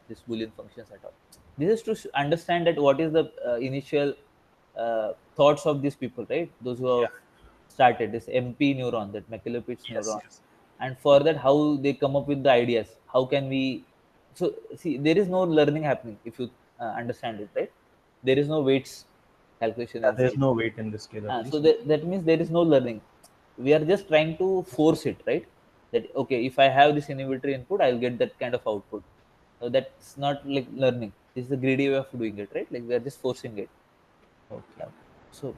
this Boolean functions at all. This is to understand that what is the initial thoughts of these people, right? Those who yeah. have started this MP neuron, that McCulloch's Yes, neuron, yes. and for that how they come up with the ideas. How can we? So see, there is no learning happening if you understand it, right? There is no weights calculation Yeah, there's inside. no weight in this case, at So least. that means there is no learning. We are just trying to force it, right? That okay, if I have this inhibitory input, I'll get that kind of output. So that's not like learning. This is the greedy way of doing it, right? Like we are just forcing it. Okay. So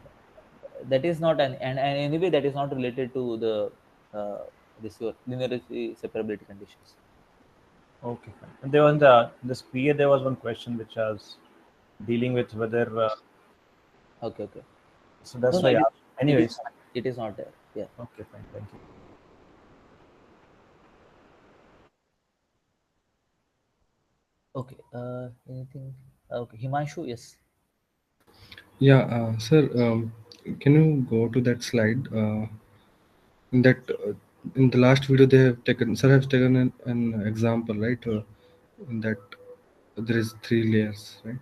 that is not and anyway that is not related to the this your linearity separability conditions. Okay, fine. And there was this PA. There was one question which I was dealing with whether. Okay, okay. So No, that's no, why. it is Anyways. not. It is not there. Yeah. Okay, fine. Thank you. Okay. Anything? Okay, Himanshu. Yes. Yeah, sir, can you go to that slide? In that, in the last video, they have taken, sir has taken an example, right? In that there is three layers, right?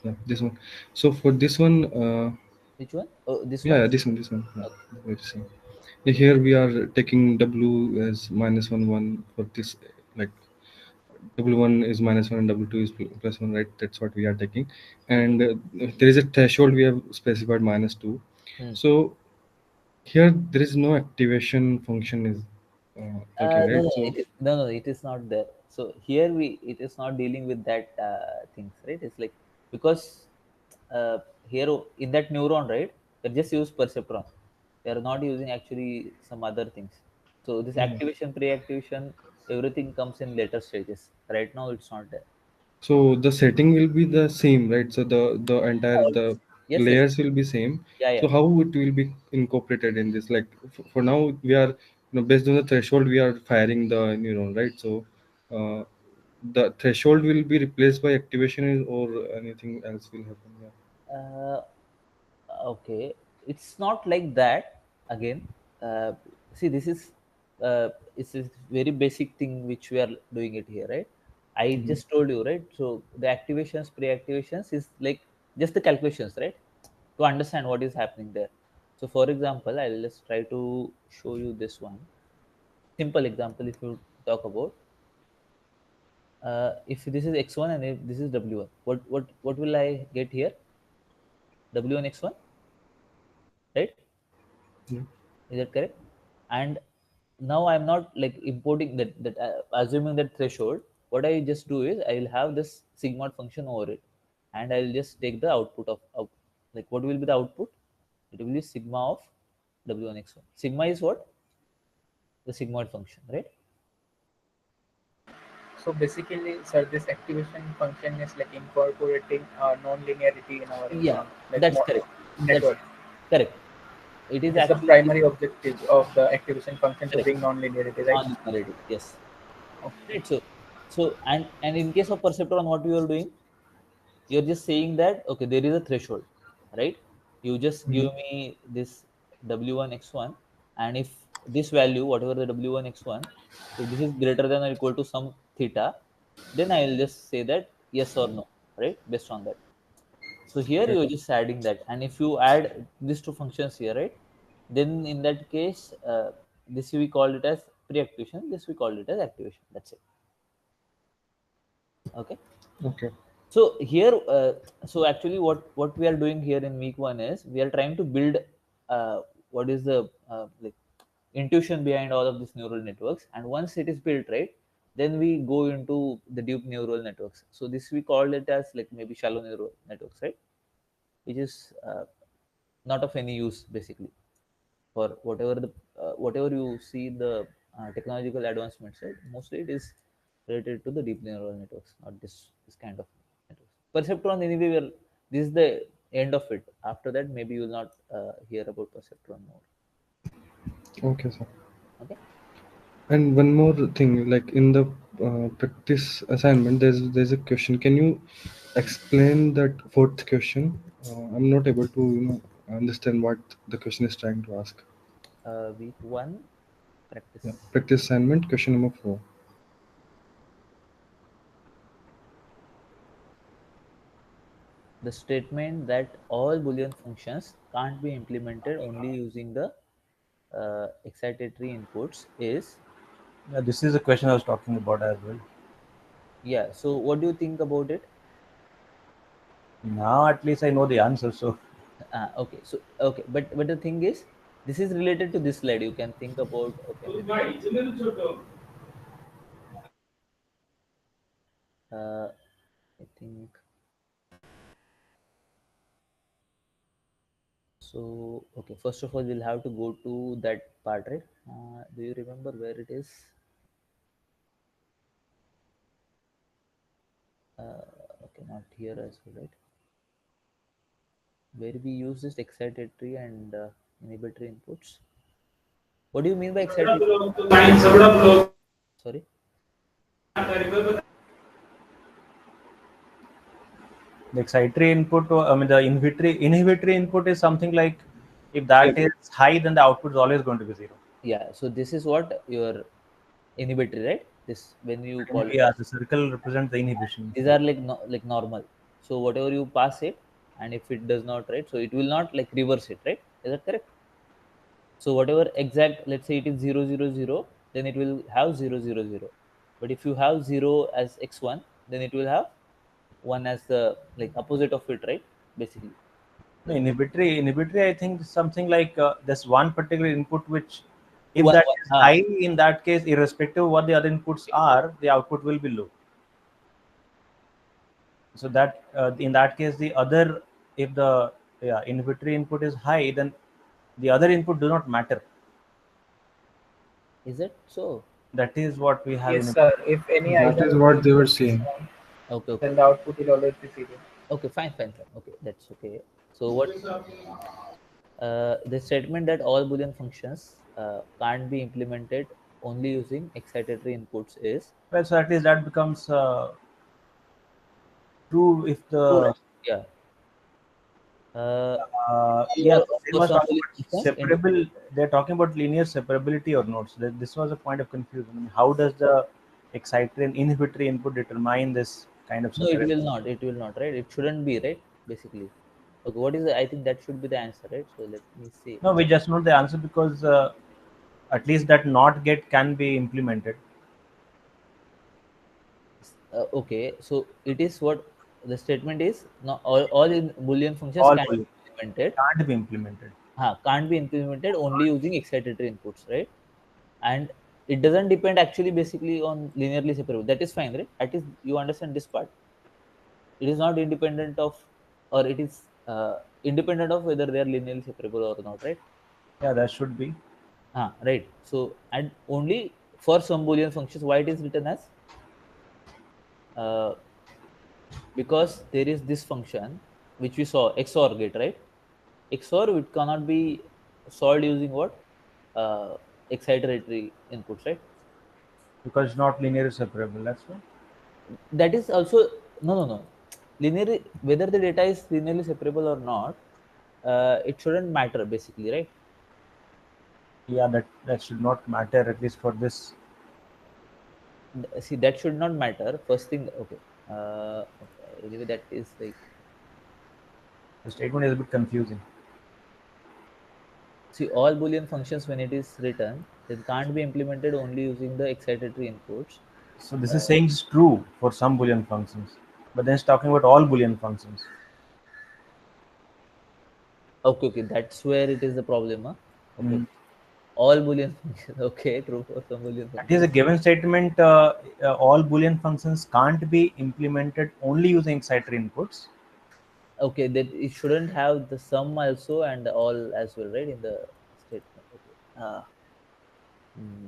Yeah, this one. So for this one, Which one? Oh, this one. yeah, this one. Yeah, Okay. let's see. Yeah, here we are taking W as minus 1 for this, like W1 is minus 1 and W2 is plus 1, right? That's what we are taking. And there is a threshold we have specified minus 2. Hmm. So here there is no activation function is taking, No, right? no, So it is not there. So here it is not dealing with that things, right? It's like because here in that neuron, right? They just use perceptron. They are not using actually some other things. So this yeah. activation, pre-activation, everything comes in later stages. Right now, it's not there. So the setting will be the same, right? So the entire Oh, the yes, yes, layers will be same. yeah, So yeah. how it will be incorporated in this? Like for now we are, based on the threshold we are firing the neuron, right? So uh, the threshold will be replaced by activation or anything else will happen. Yeah. Uh, okay, it's not like that. Again, uh, see, this is it's a very basic thing which we are doing it here, right? I just told you, right? So the activations, pre-activations is like just the calculations, right? to understand what is happening there. So for example, I'll just try to show you this one simple example. If you talk about if this is x1 and if this is w1, what will I get here? W1 x1, right? Yeah. Is that correct? And now I'm not like importing that assuming that threshold. What I just do is I'll have this sigmoid function over it, and I'll just take the output of like what will be the output? It will be sigma of w1 x1. Sigma is what? The sigmoid function, right? So basically, sir, this activation function is like incorporating non-linearity in our Yeah, like that's correct. That's network. correct. It is It is the actually primary objective of the activation function to correct. bring non-linearity, right? Non-linearity, yes. Okay. Right. So and in case of perceptron, what you are doing, you're just saying that okay, there is a threshold, right? You just give me this w1 x1, and if this value, whatever the w1 x1, if this is greater than or equal to some theta, then I will just say that yes or no, right? Based on that. So here you're just adding that, and if you add these two functions here, right? Then in that case, this we call it as pre-activation. This we call it as activation. That's it. Okay. Okay. So here, so actually, what we are doing here in week one is we are trying to build what is the like intuition behind all of these neural networks, and once it is built, right, then we go into the deep neural networks. So this we call it as like maybe shallow neural networks, right, which is not of any use basically for whatever you see the technological advancements, right? Mostly it is related to the deep neural networks, not this kind of networks. Perceptron anyway, this is the end of it. After that, maybe you will not hear about perceptron more. Okay, sir. Okay. And one more thing, like in the practice assignment, there's a question. Can you explain that fourth question? I'm not able to understand what the question is trying to ask. Week one practice. Yeah. Practice assignment, question number 4. The statement that all Boolean functions can't be implemented only using the excitatory inputs is This is the question I was talking about as well. yeah. So what do you think about it? Now at least I know the answer. So Okay, so okay, but the thing is, this is related to this slide. You can think about I think so. Okay, first of all, we'll have to go to that part, right? Do you remember where it is? Okay, not here as well, right? Where we use this excitatory and inhibitory inputs. What do you mean by excitatory? Sorry. the excitatory input, I mean the inhibitory input is something like if that is high, then the output is always going to be 0. Yeah. So this is what your inhibitory, right? This when you call it. Yeah, the circle represents the inhibition. These are like like normal. So whatever you pass it, and if it does not, right, so it will not like reverse it, right? Is that correct? So whatever exact, let's say it is 0 0 0, then it will have 0 0 0. But if you have 0 as x1, then it will have 1 as the like opposite of it, right? Basically. No, inhibitory, I think is something like there's one particular input which, if One, that one, is high, in that case, irrespective of what the other inputs are, the output will be low. So that in that case, the other, if the inhibitory input is high, then the other input do not matter. Is it so? That is what we have. Yes, sir. If any That item is what they were saying. Okay. then the output will always be 0. Okay, fine. Okay, that's okay. So what the statement that all Boolean functions can't be implemented only using excitatory inputs is Well, so at least that becomes true if true, the right? Yeah. yeah, Of they course, was on talking Boolean about functions, separable. They're talking about linear separability or nodes. This was a point of confusion. I mean, how does the excitatory and inhibitory input determine this kind of no, it separation? will not. It will not, right? It shouldn't be, right? Basically, Okay, what is the, I think that should be the answer, right? So let me see. No, we just know the answer because at least that not get can be implemented. Okay, so it is what the statement is. Not all in Boolean functions All can Boolean be implemented. can't be implemented. Can't be implemented only using excitatory inputs, right? And it doesn't depend actually basically on linearly separable. That is fine, right? At least you understand this part. It is not independent of, or it is independent of whether they are linearly separable or not, right? Yeah, that should be. Right. So, and only for some Boolean functions, why it is written as, uh, because there is this function which we saw, XOR gate, right? XOR, it cannot be solved using what? Excitatory inputs, right? Because it's not linearly separable. That's why. That is also, no. Linear, whether the data is linearly separable or not, it shouldn't matter basically, right? Yeah, that should not matter at least for this. See, that should not matter. First thing, okay. Okay. Anyway, that is like, The statement is a bit confusing. see, all Boolean functions when it is written, it can't be implemented only using the excitatory inputs. So this is saying it's true for some Boolean functions, but then it's talking about all Boolean functions. Okay, that's where it is the problem, huh? Okay. Mm. All Boolean functions, okay, true for some Boolean That is functions. a given statement. All Boolean functions can't be implemented only using excitatory inputs. Okay, that it shouldn't have the sum also and all as well, right? In the statement. Okay. Hmm.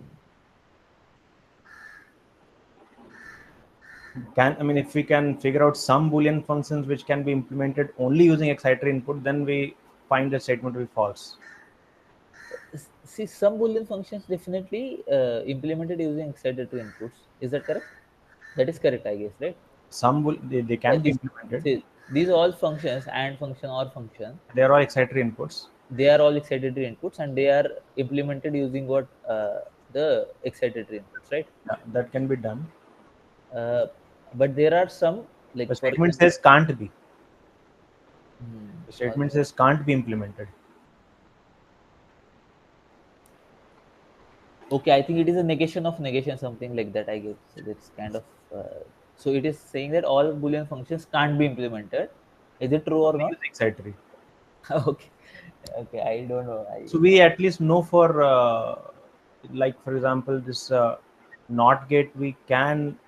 If we can figure out some Boolean functions which can be implemented only using excitatory input, then we find the statement to be false. See, some Boolean functions definitely implemented using excitatory inputs. Is that correct? That is correct, I guess, right? They can be This, implemented. see, these all functions, and function or function, They are all excitatory inputs. they are all excitatory inputs, and they are implemented using what, the excitatory inputs, right? Yeah, that can be done. Uh, but there are some, like The for statement example, says can't be. hmm, The statement says can't be implemented. okay, I think it is a negation of negation, something like that, I guess. So that's kind of, so it is saying that all Boolean functions can't be implemented. Is it true or Only not? using excitatory. Okay, okay, I don't know. So we at least know for like for example this NOT gate we can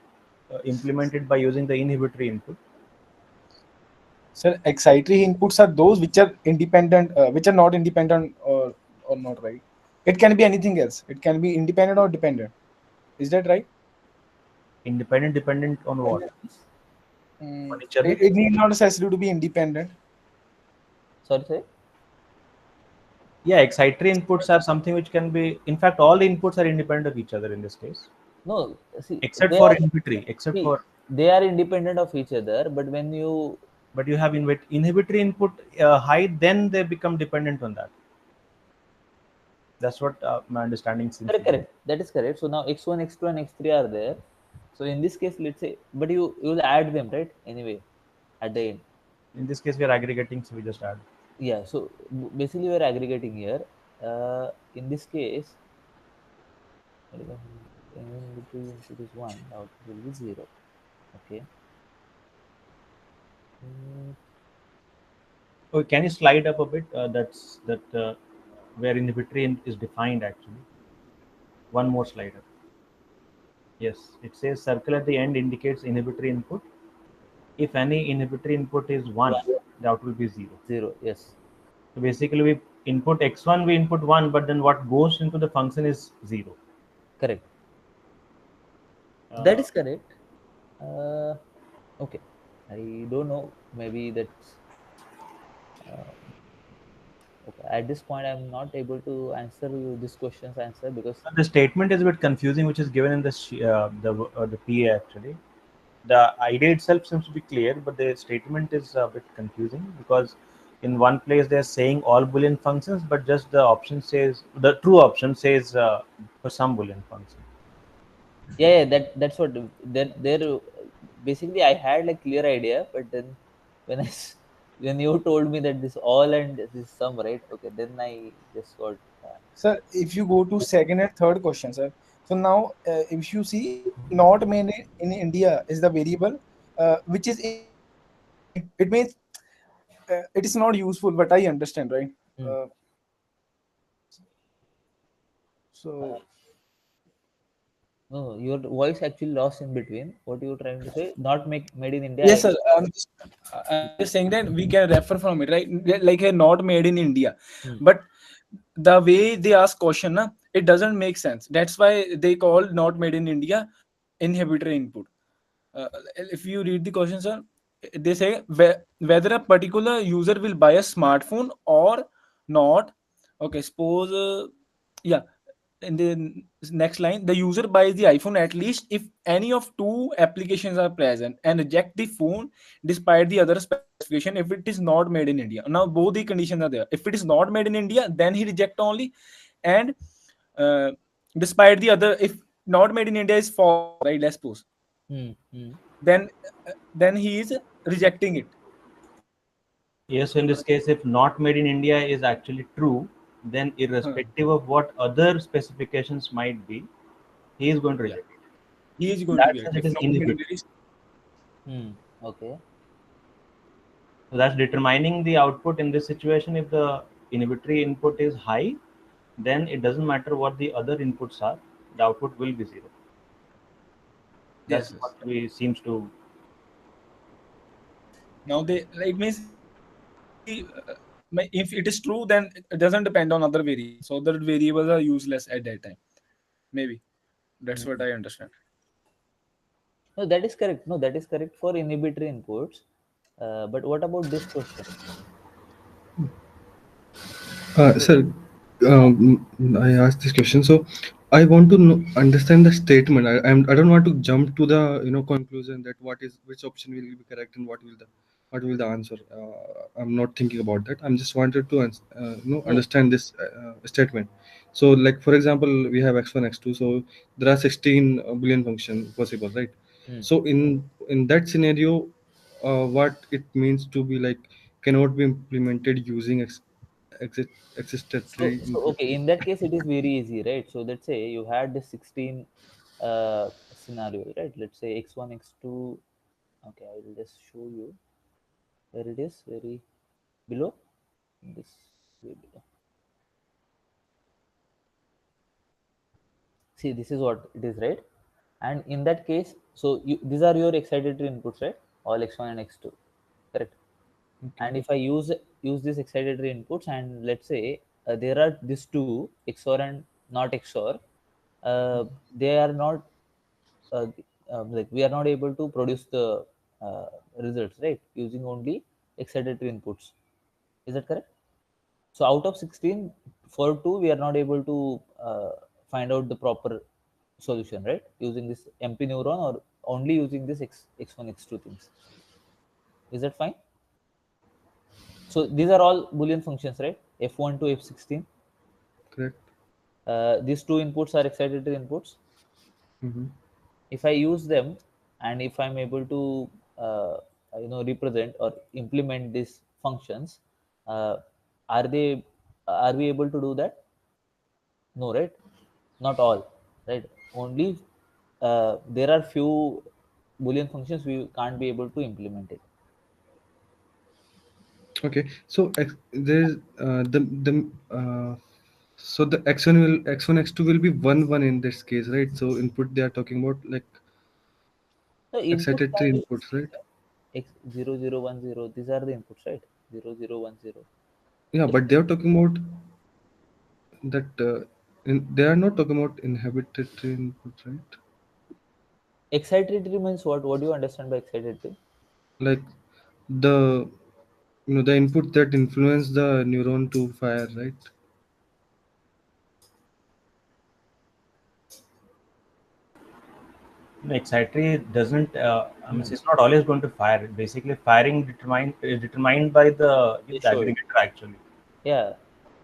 implement it by using the inhibitory input. So excitatory inputs are those which are independent, which are not independent or not, right? It can be anything else. It can be independent or dependent. Is that right? Independent, dependent on what? On each other. It need not necessarily to be independent. Sorry. Yeah, excitatory inputs are something which can be. In fact, all the inputs are independent of each other in this case, No, see, except for inhibitory. they are independent of each other, but when you, But you have inhibitory input high, then they become dependent on that. That's what my understanding seems to be. correct, that is correct. So now x1, x2, and x3 are there. So in this case, let's say, but you will add them, right? Anyway, at the end. In this case, we are aggregating, so we just add. Yeah. So basically, we're aggregating here. In this case, input is 1, output will be 0. Okay. Oh, can you slide up a bit? That's where inhibitory is defined actually. One more slide up. Yes, it says circle at the end indicates inhibitory input. If any inhibitory input is 1, the output will be 0. 0, yes. So basically, we input x1, we input 1, but then what goes into the function is 0. Correct. That is correct. Okay. I don't know. Maybe that's. Okay. At this point, I'm not able to answer you this question's answer because The statement is a bit confusing, which is given in the PA actually. The idea itself seems to be clear, but the statement is a bit confusing because in one place they're saying all Boolean functions, but just the option says the true option says for some Boolean function. yeah, that's what there basically I had like clear idea, but then when I when you told me that this all and this sum, right? Okay, then I just got. Sir, if you go to second and third question, sir. So now, if you see, not made in India is the variable which is inhibiting. It means it is not useful, but I understand, right? Hmm. So No, your voice actually lost in between. What you trying to say? Not made in India. yes, sir. I'm just saying that we can refer from it, right? Like a not made in India, Hmm. but the way they ask question, na, it doesn't make sense. That's why they call not made in India inhibitor input. If you read the question, sir, they say whether a particular user will buy a smartphone or not. Okay, suppose, yeah, in the next line, the user buys the iPhone at least if any of two applications are present and reject the phone despite the other specification if it is not made in India. Now, both the conditions are there. If it is not made in India, then he reject only, and uh, despite the other, if not made in India is false, right? Let's suppose, Hmm. Hmm. then then he is rejecting it. Yes, in this case, if not made in India is actually true, then irrespective of what other specifications might be, he is going to Yeah, reject it. he is In going to that be sense, right. it If is not made in inhibitor. India is, Hmm. Okay. So that's determining the output in this situation. If the inhibitory input is high, then it doesn't matter what the other inputs are, the output will be zero. That's yes, what yes. we seems to. Now they like means if it is true, then it doesn't depend on other variables. So other variables are useless at that time. Maybe that's what Hmm. I understand. No, that is correct. No, that is correct for inhibitory inputs. But what about this question? So, Sir, I asked this question. So, I want to understand the statement. I don't want to jump to the conclusion that which option will be correct and what will the answer. I'm not thinking about that. I'm just wanted to no, understand this statement. So, like for example, we have x1, x2. So there are 16 Boolean function possible, right? hmm. So in that scenario, what it means to be like cannot be implemented using exist So, existatory so input. okay, in that case, it is very easy, right? So let's say you had the 16 scenario, right? Let's say x1, x2. Okay, I will just show you where it is, very below. This way below. See, this is what it is, right? And in that case, so these are your excitatory inputs, right? All x1 and x2, correct? Okay. And if I use these excitatory inputs, and let's say there are these two XOR and not XOR, they are not uh, like we are not able to produce the uh, results, right, using only excitatory inputs. Is that correct? So out of 16, for two we are not able to find out the proper solution, right, using this MP neuron or only using this x1 x2 things. Is that fine? So these are all Boolean functions, right? F1 to F16. Correct. These two inputs are excitatory inputs. Mm-hmm. If I use them and if I'm able to represent or implement these functions, uh, are they are we able to do that? No, right? Not all, right? Only there are few Boolean functions we can't be able to implement it. Okay. So there's so the x1 x2 will be 1 1 in this case, right? So input they are talking about like The inputs can excitatory be inputs, right? x0010. These are the inputs, right? 0010. Yeah, Just but they are talking about that they are not talking about inhabited input, right? excitatory means what? What do you understand by excitatory? Like the the input that influence the neuron to fire, right? Excitatory doesn't. I mean, Hmm. it's not always going to fire. Basically, firing is determined by the Threshold. aggregator actually. Yeah.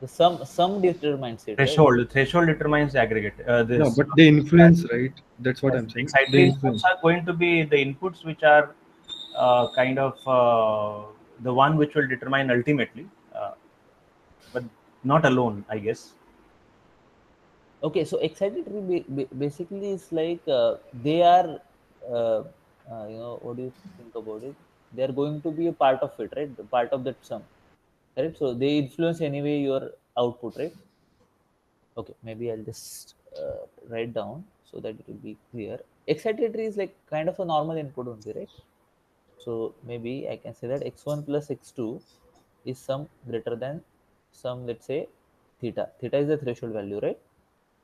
The sum determines it, right? Threshold. The threshold determines the aggregate. Yeah, This but they influence, right? That's what Yes, I'm saying. They excitatory inputs influence. are going to be the inputs which are kind of the one which will determine ultimately, but not alone, I guess. Okay, so excitatory basically is like they are, uh, what do you think about it? They are going to be a part of it, right? The part of that sum, right? So they influence anyway your output, right? Okay, maybe I'll just write down so that it will be clear. Excitatory is like kind of a normal input only, right? So maybe I can say that x1 plus x2 is some greater than some, let's say, theta. Theta is the threshold value, right?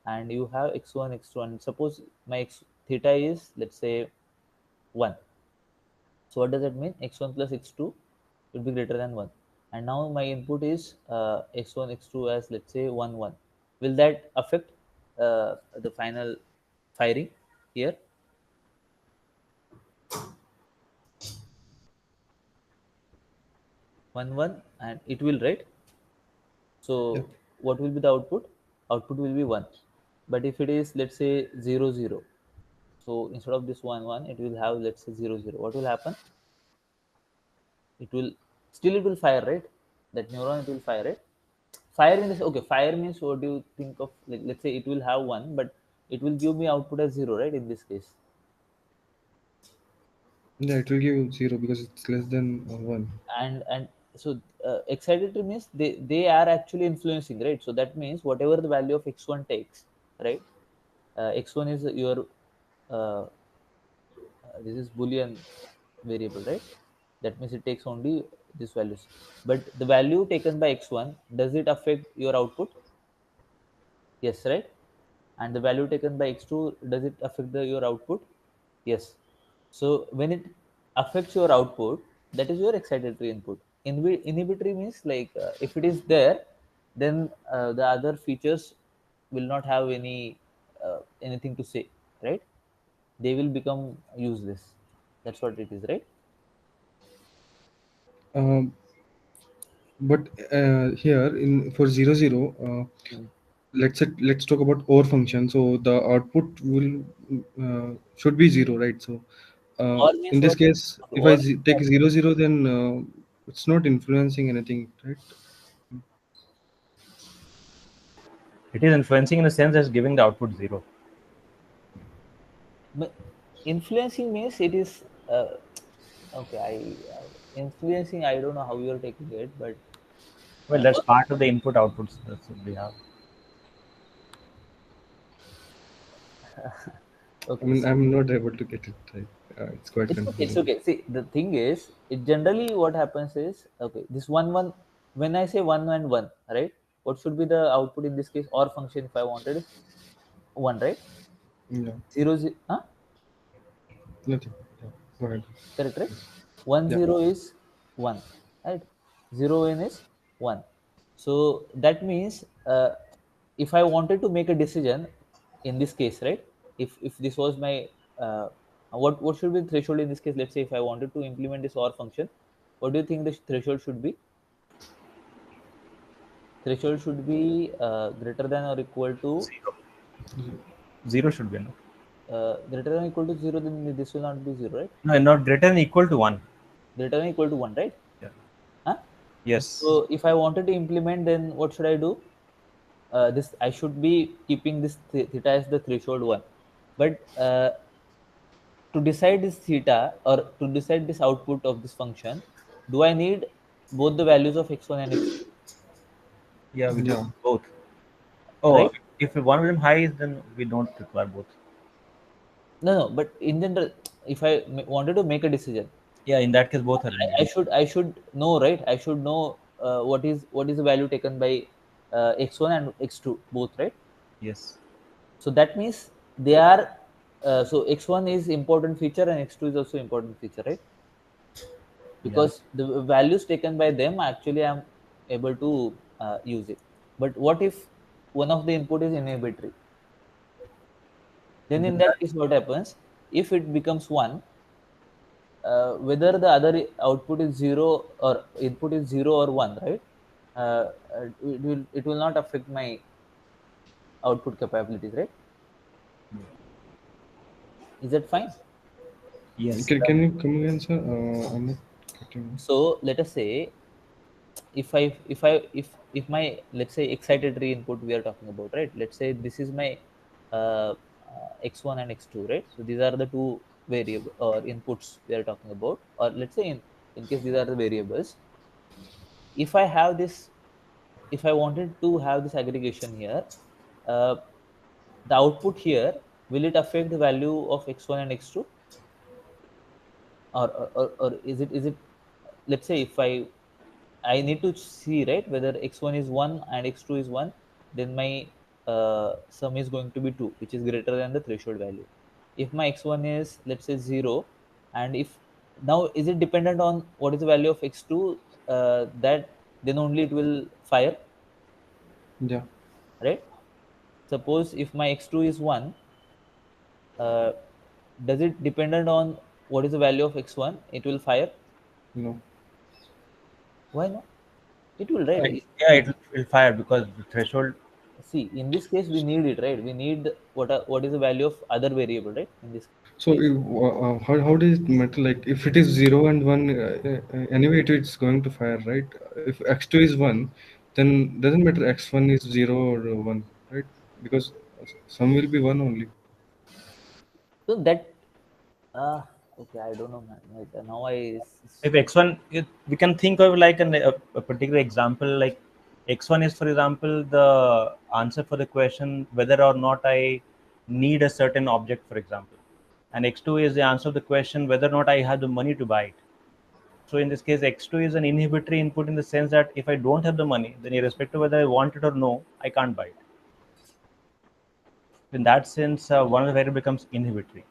And you have x1, x2, and suppose my theta is, let's say, 1. So what does that mean? X1 plus x2 will be greater than 1. And now my input is x1, x2 as, let's say, 1, 1. Will that affect the final firing here? One one, and it will, right? So Yeah. what will be the output? Output will be 1. But if it is, let's say, 0 0, so instead of this 1 1, it will have, let's say, 0 0. What will happen? It will still, it will fire, right? That neuron, it will fire, right? Fire in this, okay, fire means, what do you think of, like, let's say it will have 1, but it will give me output as 0, right, in this case? Yeah, it will give 0 because it's less than 1. And so excitatory means they are actually influencing, right? So that means whatever the value of x1 takes, right? X1 is your this is boolean variable, right? That means it takes only these values, but the value taken by x1, does it affect your output? Yes, right? And the value taken by x2, does it affect your output? Yes. So when it affects your output, that is your excitatory input. Inhibitory means, like, if it is there, then the other features will not have anything to say, right? They will become useless. That's what it is, right? Um, but here in for 0 0, Mm. let's talk about OR function. So the output will should be 0, right? So Or means in this what? case, Okay, if I or take 0 0, then it's not influencing anything, right? It is influencing in the sense as giving the output 0. influencing means it is okay. Influencing, I don't know how you're taking it, but Well, that's part of the input outputs. That's what we have. I okay. mean, So I'm not able to get it right. It's quite it's okay. It's confusing. okay. See, the thing is, it generally what happens is, okay, this one one. When I say one and one, right? What should be the output in this case? Or function, if I wanted, is one, right? Yeah, Zero zero, huh? nothing. Yeah, go ahead. Correct, right? One Yeah. zero is one, right? Zero in is one. So that means if I wanted to make a decision in this case, right? If this was my what should be the threshold in this case? Let's say if I wanted to implement this OR function, what do you think the threshold should be? Threshold should be greater than or equal to 0. 0 should be, no? greater than or equal to 0. Then this will not be 0, right? No, not greater than equal to 1. Greater than or equal to 1, right? Yeah. Huh? Yes. So if I wanted to implement, then what should I do? This I should be keeping this theta as the threshold one, but to decide this theta, or to decide this output of this function, do I need both the values of x1 and x2, Yeah, we do Yeah. both. Oh, right? if one of them high is, then we don't require both. No, but in general, if I wanted to make a decision, Yeah, in that case, both are needed. I should know, right? I should know what is the value taken by x1 and x2 both, right? Yes. So that means they are so x1 is important feature and x2 is also important feature, right? Yeah. Because the values taken by them, actually I'm able to use it. But what if one of the input is inhibitory? Then in that case, what happens? If it becomes 1, whether the other output is 0 or input is 0 or 1, right? It will not affect my output capabilities, right? Is that fine? Yes. Can you come again, sir? I'm not Okay. So let us say if my, let's say, excitatory input we are talking about, right? Let's say this is my x1 and x2, right? So these are the two variable or inputs we are talking about, or let's say in case these are the variables. If I have this, if I wanted to have this aggregation here, uh, the output here, will it affect the value of x1 and x2, or is it, let's say if I need to see, right, whether x1 is 1 and x2 is 1, then my sum is going to be 2, which is greater than the threshold value. If my x1 is, let's say, 0, and if now is it dependent on what is the value of x2, that then only it will fire, Yeah. right? Suppose if my x2 is 1, uh, does it dependent on what is the value of x1, it will fire? No. Why not? It will, right? Yeah, it will fire because the threshold. See, in this case we need it, right? We need what is the value of other variable, right? In this So case, how does it matter? Like if it is 0 and 1, anyway it's going to fire, right? If x2 is 1, then doesn't matter x1 is 0 or 1, right? Because some will be 1 only. so that okay, I don't know, man. Like, now If x1, we can think of like a particular example. Like x1 is, for example, the answer for the question whether or not I need a certain object, for example, and x2 is the answer of the question whether or not I have the money to buy it. So in this case, x2 is an inhibitory input in the sense that if I don't have the money, then irrespective of whether I want it or no, I can't buy it. In that sense, one of the variable becomes inhibitory.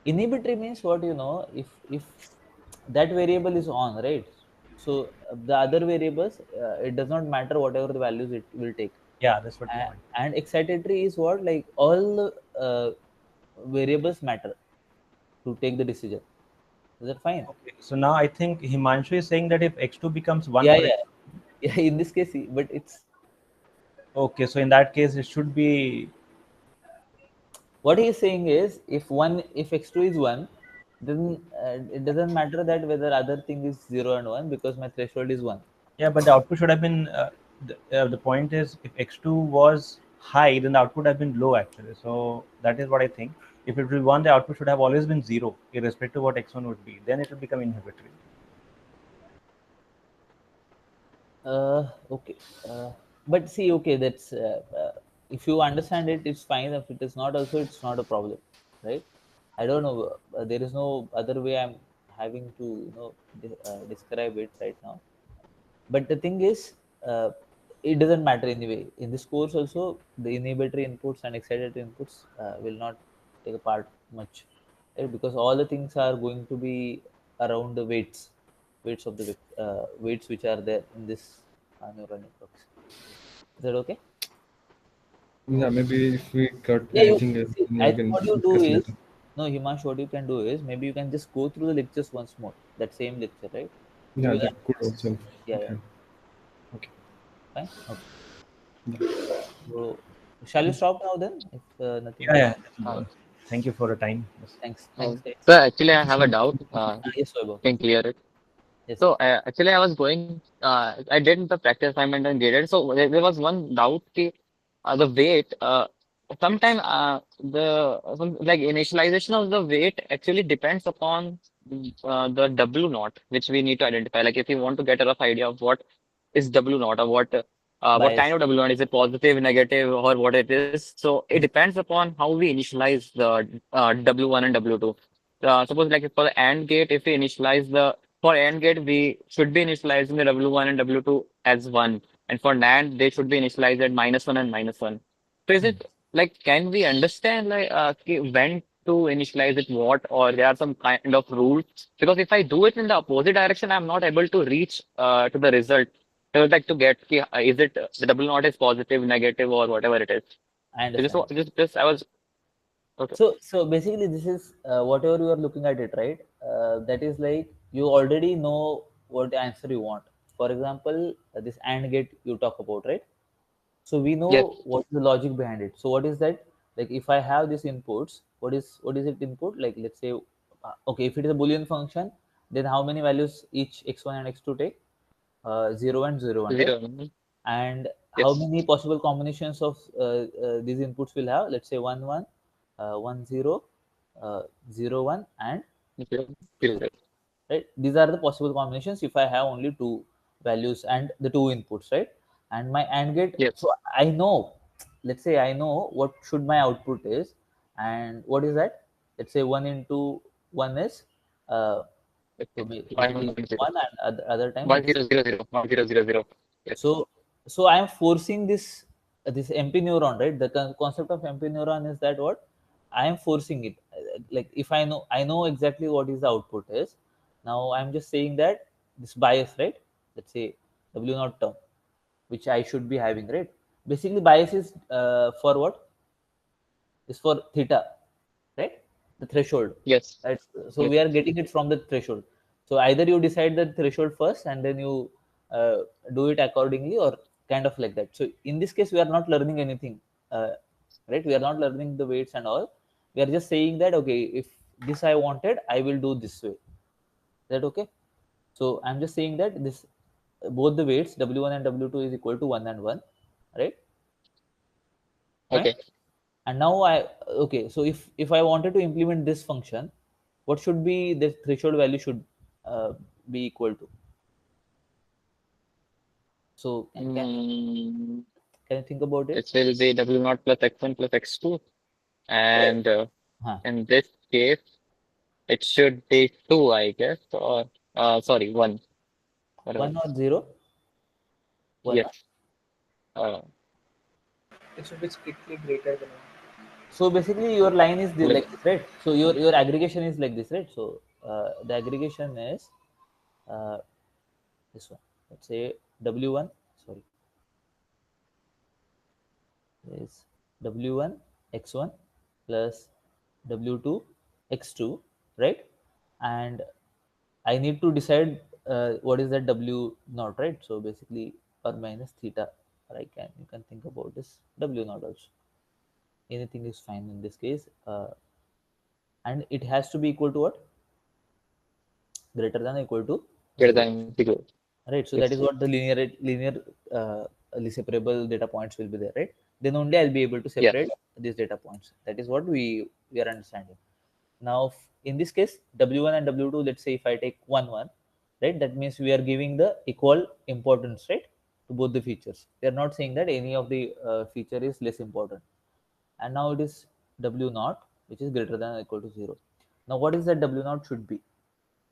inhibitory means what, if that variable is on, right? So the other variables, it does not matter whatever the values it will take. Yeah, that's what we want. And excitatory is what, like all the variables matter to take the decision. Is that fine? Okay, so now I think Himanshu is saying that if x2 becomes 1 Yeah, for yeah, x, yeah. In this case, but it's okay, so in that case, it should be. what he is saying is, if x2 is 1, then it doesn't matter that whether other thing is 0 and 1, because my threshold is 1. Yeah, but the output should have been. The point is, if x2 was high, then the output have been low actually. So that is what I think. If it will 1, the output should have always been 0, irrespective of what x1 would be. Then it will become inhibitory. Okay. But see, okay, that's if you understand it, it's fine. If it is not, also it's not a problem, right? I don't know. There is no other way I'm having to, describe it right now. But the thing is, it doesn't matter anyway. In this course, also the inhibitory inputs and excitatory inputs will not take a part much, right? Because all the things are going to be around the weights of the weights which are there in this neural networks. Is that okay? Yeah, maybe if we got Yeah, you anything else, see. then I we think can what you do discuss is, later. no, Himanshu, what you can do is, maybe you can just go through the lectures once more. That same lecture, right? So Yeah, you that could will, also yeah, yeah, help. Okay. fine, okay. Yeah. So shall you stop now then? If nothing Yeah, else, yeah. Thank you for the time. Yes. thanks, guys. So actually, I have a doubt. Yes, Vaibhav. Can clear it. Yes. So actually, I was going. I did the practice assignment and graded. So there was one doubt. Ki, the weight. Sometime like initialization of the weight actually depends upon the W naught, which we need to identify. Like if you want to get a rough idea of what is W naught, or what kind Bias. of W naught, is it positive, negative, or what it is. So it depends upon how we initialize the W1 and W2. Suppose like for the AND gate, if we initialize the for AND gate, we should be initializing the W1 and W2 as 1. And for NAND, they should be initialized at -1 and -1. So is it like, can we understand like when to initialize it what, or there are some kind of rules? Because if I do it in the opposite direction, I'm not able to reach to the result. I would like to get is it the W naught is positive, negative, or whatever it is. I So understand. just I was okay. So basically, this is whatever you are looking at it, right? That is like you already know what answer you want. For example, this AND gate you talk about, right? So we Yes. know what is the logic behind it. So what is that? like if I have these inputs, what is it input? Like let's say, okay, if it is a Boolean function, then how many values each x1 and x2 take? 0 and 0 1, right? 0. And how Yes. many possible combinations of these inputs will have? Let's say 1 1, 1 0, 0 1, and 0, 2 0. 0, right? These are the possible combinations if I have only two values and the two inputs, right? And my AND gate, Yes. so I know, let's say I know what should my output is, and what is that? Let's say 1 into 1 is so Okay. basically 1 0. 1, and other time 1 it's 0 0 0. 1 0 0 0. Yes. so I am forcing this MP neuron, right? The concept of MP neuron is that what I am forcing it. Like if I know exactly what is the output is. Now I'm just saying that this bias, right? Let's say W naught term, which I should be having, right? Basically, bias is for what? Is for theta, right? The threshold, Yes. right? So Yes. we are getting it from the threshold. So either you decide the threshold first and then you uh, do it accordingly, or kind of like that. So in this case, we are not learning anything, uh, right? We are not learning the weights and all. We are just saying that okay, if this I wanted, I will do this way. Is that okay? So I'm just saying that this both the weights W1 and W2 is equal to 1 and 1, right? Fine. Okay. And now okay, so if I wanted to implement this function, what should be the threshold value should uh, be equal to? So Mm, can you think about it? it will be W naught plus x1 plus x2. And Huh. in this case, it should be 2, I guess. Or, sorry, 1. Whatever. 1 or 0? 1. Yes. Uh, It should be strictly greater than 1. So basically your line is like, like this, right? So your aggregation is like this, right? So the aggregation is uh, this one. Let's say W1, sorry, is W1 x1 plus W2 x2, right? And I need to decide what is that W naught, right? So basically, or minus theta, or you can think about this W naught also. Anything is fine in this case, and it has to be equal to what? Greater than or equal to greater 0, than 0. right? So that is Yes. what the linear uh, separable data points will be there, right? Then only I'll be able to Yes. separate these data points. That is what we are understanding. Now, in this case, W1 and W2, let's say if I take 1 1, right, that means we are giving the equal importance, right, to both the features. We are not saying that any of the feature is less important. And now it is W naught, which is greater than or equal to 0. Now, what is that W naught should be?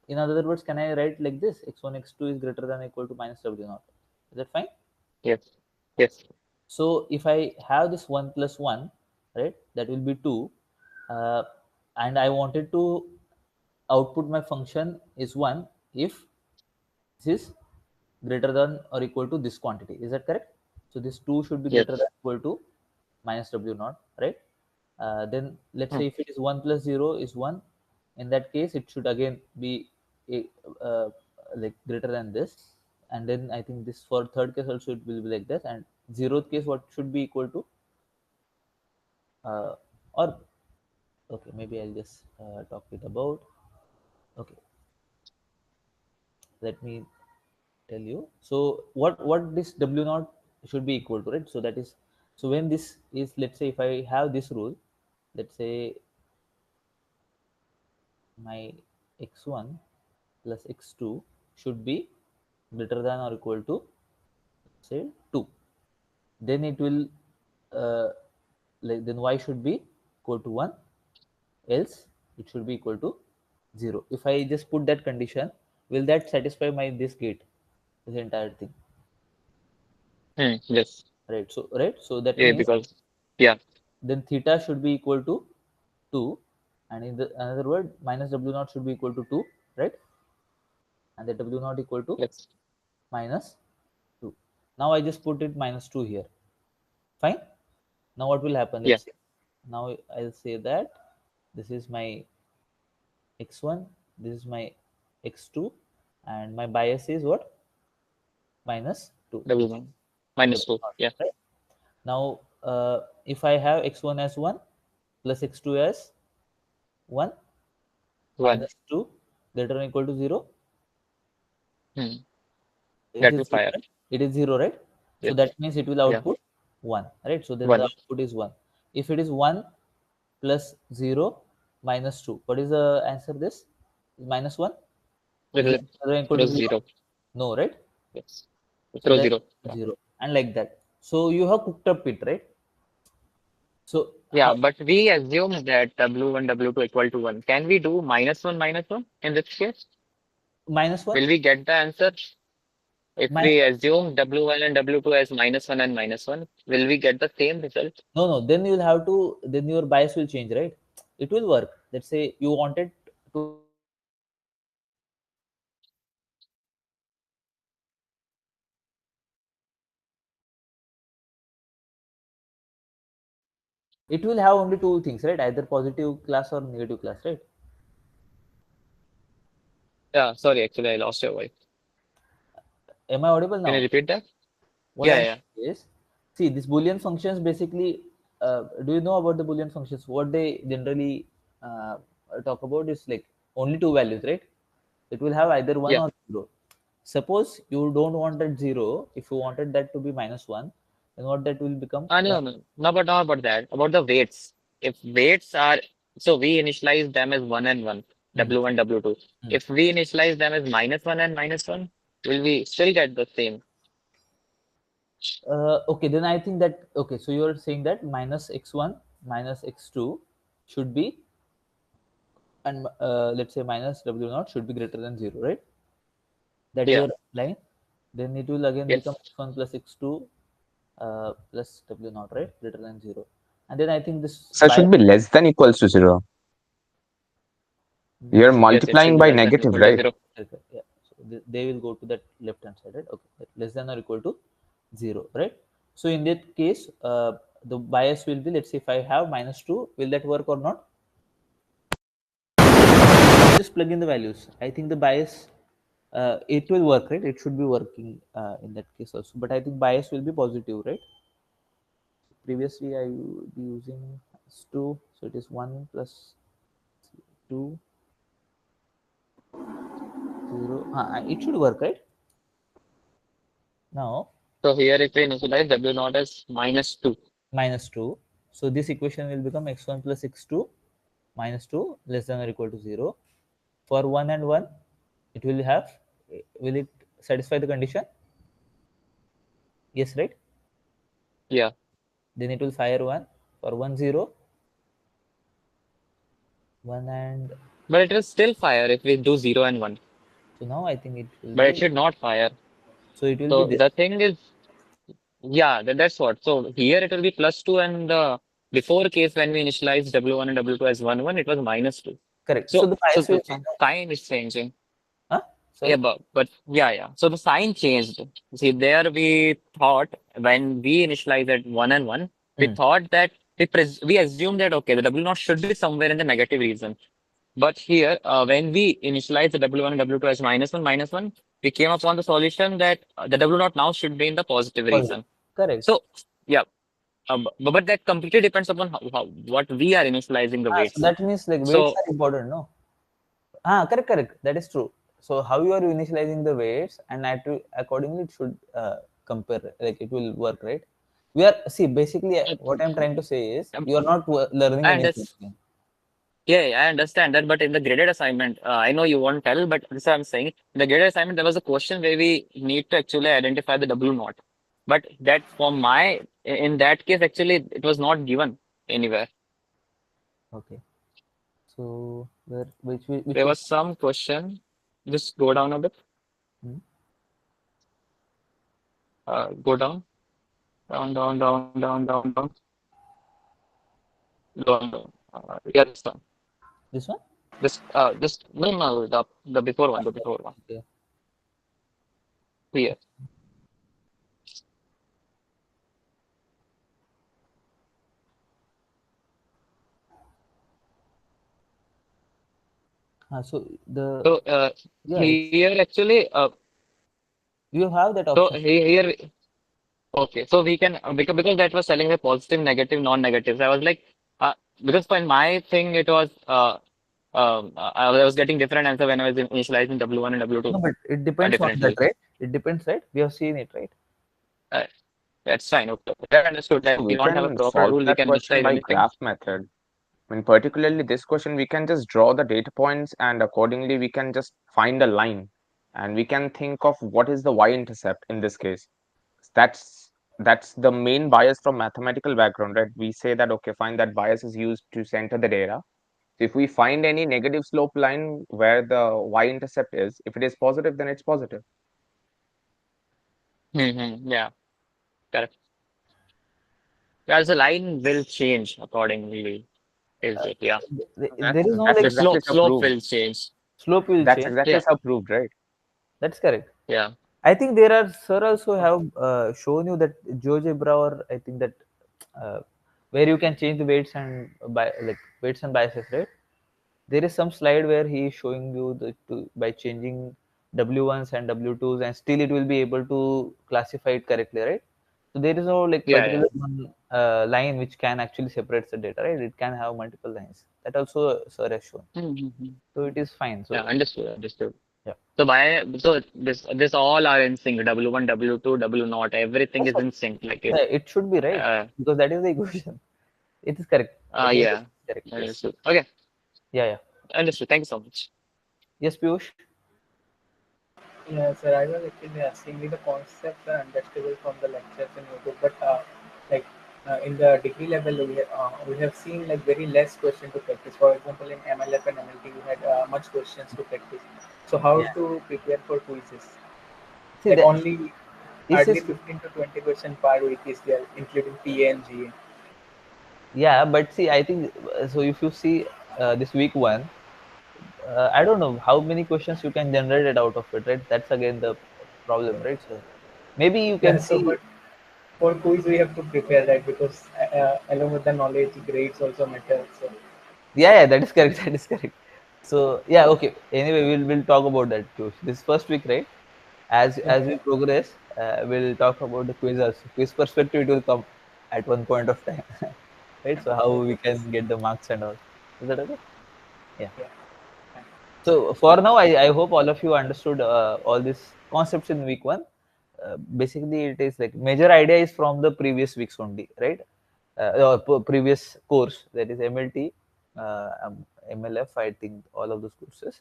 In other words, can I write like this? X1, X2 is greater than or equal to minus W naught. Is that fine? Yes. Yes. So if I have this 1 plus 1, right, that will be 2. Uh, and I wanted to output my function is 1 if this is greater than or equal to this quantity. Is that correct? So this 2 should be Yes. greater than or equal to minus W naught, right? Then let's Hmm. say if it is 1 plus 0 is 1, in that case it should again be a, like greater than this. And then I think this for third case also it will be like this. And zeroth case, what should be equal to? Or okay, maybe I'll just talk it about. Okay, let me tell you. So what this W naught should be equal to, right? So that is, so when this is, let's say if I have this rule, let's say my x1 plus x2 should be greater than or equal to, say, 2, then it will uh, like then y should be equal to 1, else it should be equal to 0. If I just put that condition, will that satisfy my this gate, this entire thing, Yes. right? So right, so that Yeah, means because, yeah. then theta should be equal to 2, and in the another word, minus W naught should be equal to 2, right? And the W naught equal to Yes. minus 2. Now I just put it minus 2 here. Fine. Now what will happen? Yeah. Let's see. Now I'll say that this is my x1, this is my x2, and my bias is what? Minus 2, which is W1 minus W 2. naught, Yeah. right? Now, if I have x1 as 1, plus x2 as 1 1. minus 2 greater than or equal to 0. Hmm. It That is will 0, fire. right? It is 0, right? So Yes. that means it will Yeah. output 1, right? So then the 1. output is 1. If it is 1 plus 0 minus 2, what is the answer? This minus 1. It Is is it greater than or equal it to is 0? 0. No, right? Yes. So 0, then 0. Yeah. 0 and like that. So you have cooked up it, right? So Yeah, how but we assume that W1, W2 equal to 1. Can we do minus 1 in this case? minus 1 Will we get the answer? If minus we 1? assume W1 and W2 as -1 and -1, will we get the same result? No, then you'll have to, then your bias will change, right? It will work. Let's say you wanted to it will have only two things, right? Either positive class or negative class, right? Yeah, sorry, actually I lost your voice. Am I audible Can you now? repeat that? What Yeah, I'm yeah. saying is, see, these Boolean functions basically, do you know about the Boolean functions? What they generally talk about is like only two values, right? It will have either 1 Yeah. or 0. Suppose you don't want that 0, if you wanted that to be -1, then what that will become? No, no, no, but not about that. About the weights. If weights are, so we initialize them as 1 and 1, Hmm. W1, W2. Hmm. If we initialize them as -1 and -1, will we still get the same? Okay, then I think that, okay, so you're saying that minus x1 minus x2 should be, and let's say minus w naught should be greater than 0, right? That Yeah. your line. Then it will again become Yes. x1 plus x2 plus w naught, right? Greater than 0. And then I think this So it bias. should be less than equals to 0. You're Yes, it should multiplying be by less than negative, equal to right? 0. Okay, yeah. So they will go to that left hand side, right? Okay, less than or equal to 0, right? So in that case, the bias will be, let's say if I have -2, will that work or not? Just plug in the values. I think the bias, it will work, right? It should be working in that case also. But I think bias will be positive, right? Previously, I would be using -2, so it is 1 plus 2, 0. It should work, right? Now, So here if we initialize W0 as -2. -2. So this equation will become x1 plus x2 minus 2 less than or equal to 0. For 1 and 1, it will have, will it satisfy the condition? Yes, right? Yeah. Then it will fire 1 for 1, 0, 1 and, But it will still fire if we do 0 and 1. so now I think it will But it be, should not fire. so it will be So this. the thing is, yeah, that's what. So here it will be +2, and before case when we initialized W1 and W2 as 1, 1, it was -2. Correct. So So the so bias will the change. sign is changing. Huh? Yeah, Sorry? but yeah, yeah. So the sign changed. See, there we thought when we initialized at 1 and 1, we Hmm. thought that we assumed that okay, the W0 should be somewhere in the negative region. But here, when we initialize the W1 and W2 as -1, we came upon the solution that the W0 now should be in the positive Positive. region. Correct. So, yeah, but that completely depends upon what we are initializing the So weights. that means like weights So, are important, no? Correct. That is true. So how you are initializing the weights, and accordingly it should compare, like it will work, right? We are, see, basically uh, what I'm trying to say is um, you are not learning and anything. that's, yeah, yeah, I understand that. But in the graded assignment, I know you won't tell, but this is what I'm saying. In the graded assignment, there was a question where we need to actually identify the W0. But that in that case, actually, it was not given anywhere. Okay. So where which There was, was some question. Just go down a bit. hmm? Go down, down. Yeah, this one. This one? This no, the before one, the before one. Okay. Here. So the, So yeah, here actually, you have that so option. here, okay. So we can because that was telling the positive, negative, non-negative. So I was like, because for my thing it was I was getting different answer when I was initializing W1 and W2 No, but it depends on that, differently. right? It depends, right? We have seen it, right? Uh, that's fine. Okay. That understood. Like We we don't have a can proper solve rule, we that can question initialize by anything. graph method. I mean, particularly this question, we can just draw the data points and accordingly we can just find a line and we can think of what is the y-intercept in this case. That's the main bias from mathematical background, right? We say that, okay, fine, that bias is used to center the data. So if we find any negative slope line where the y-intercept is, if it is positive, then it's positive. Yeah, correct. Yeah, the line will change accordingly. Is it? Yeah. That's There is no that's like exactly Slope proved. will change. slope will That's change. exactly Yeah. proved, right? That's correct. Yeah. I think there are sir also have shown you that GeoGebra, or I think that uh, where you can change the weights and weights and biases, right? There is some slide where he is showing you by changing W1s and W2s, and still it will be able to classify it correctly, right? So there is no like Yeah. Yeah. particular one line which can actually separate the data, right? It can have multiple lines. That also sir has shown. Mm-hmm. So it is fine. Yeah. So Understood. Understood. yeah, So this all are in sync. W1, W2, W naught. Everything that's is fine. in sync. Like Yeah, it. it should be right Uh. because that is the equation. It is correct. I think it is Yeah. correct. Yes. Understood. Okay. Yeah, yeah. Understood. Thank you so much. Yes, Piyush. Yeah, sir, I was actually asking me the concepts are understandable from the lectures in YouTube, but like in the degree level, we have seen like very less question to practice. For example, in MLF and MLT, we had much questions to practice. So how Yeah. to prepare for quizzes? See Like that only this hardly is 15 to 20 question per week is there, including TA and GA. yeah, but see, I think so. If you see this week one, I don't know how many questions you can generate it out of it, right? That's again the problem, right? So maybe you can Yeah, so see. but for quiz we have to prepare that because along with the knowledge, grades also matter. So Yeah, that is correct. That is correct. So yeah, okay. Anyway, we'll talk about that too. This first week, right? As we okay. progress, we'll talk about the quiz also. Quiz perspective it will come at one point of time, right? So how we Okay. can get the marks and all. Is that okay? Yeah. Yeah. Fine. So for now, I hope all of you understood all these concepts in week one. Basically, it is like major idea is from the previous weeks only, right? Or previous course, that is MLT, MLF. I think all of those courses,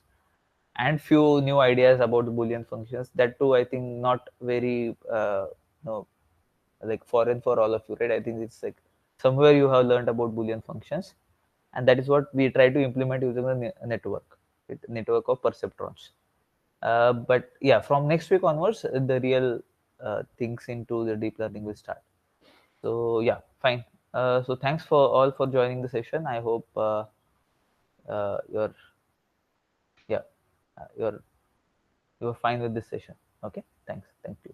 and few new ideas about the Boolean functions. That too, I think not very no like foreign for all of you, right? I think it's like somewhere you have learned about Boolean functions, and that is what we try to implement using the network, right? Network of perceptrons. But yeah, from next week onwards, the real things into the deep learning will start. So yeah, fine. So thanks for all for joining the session. I hope you're yeah you're fine with this session. Okay, thanks. Thank you.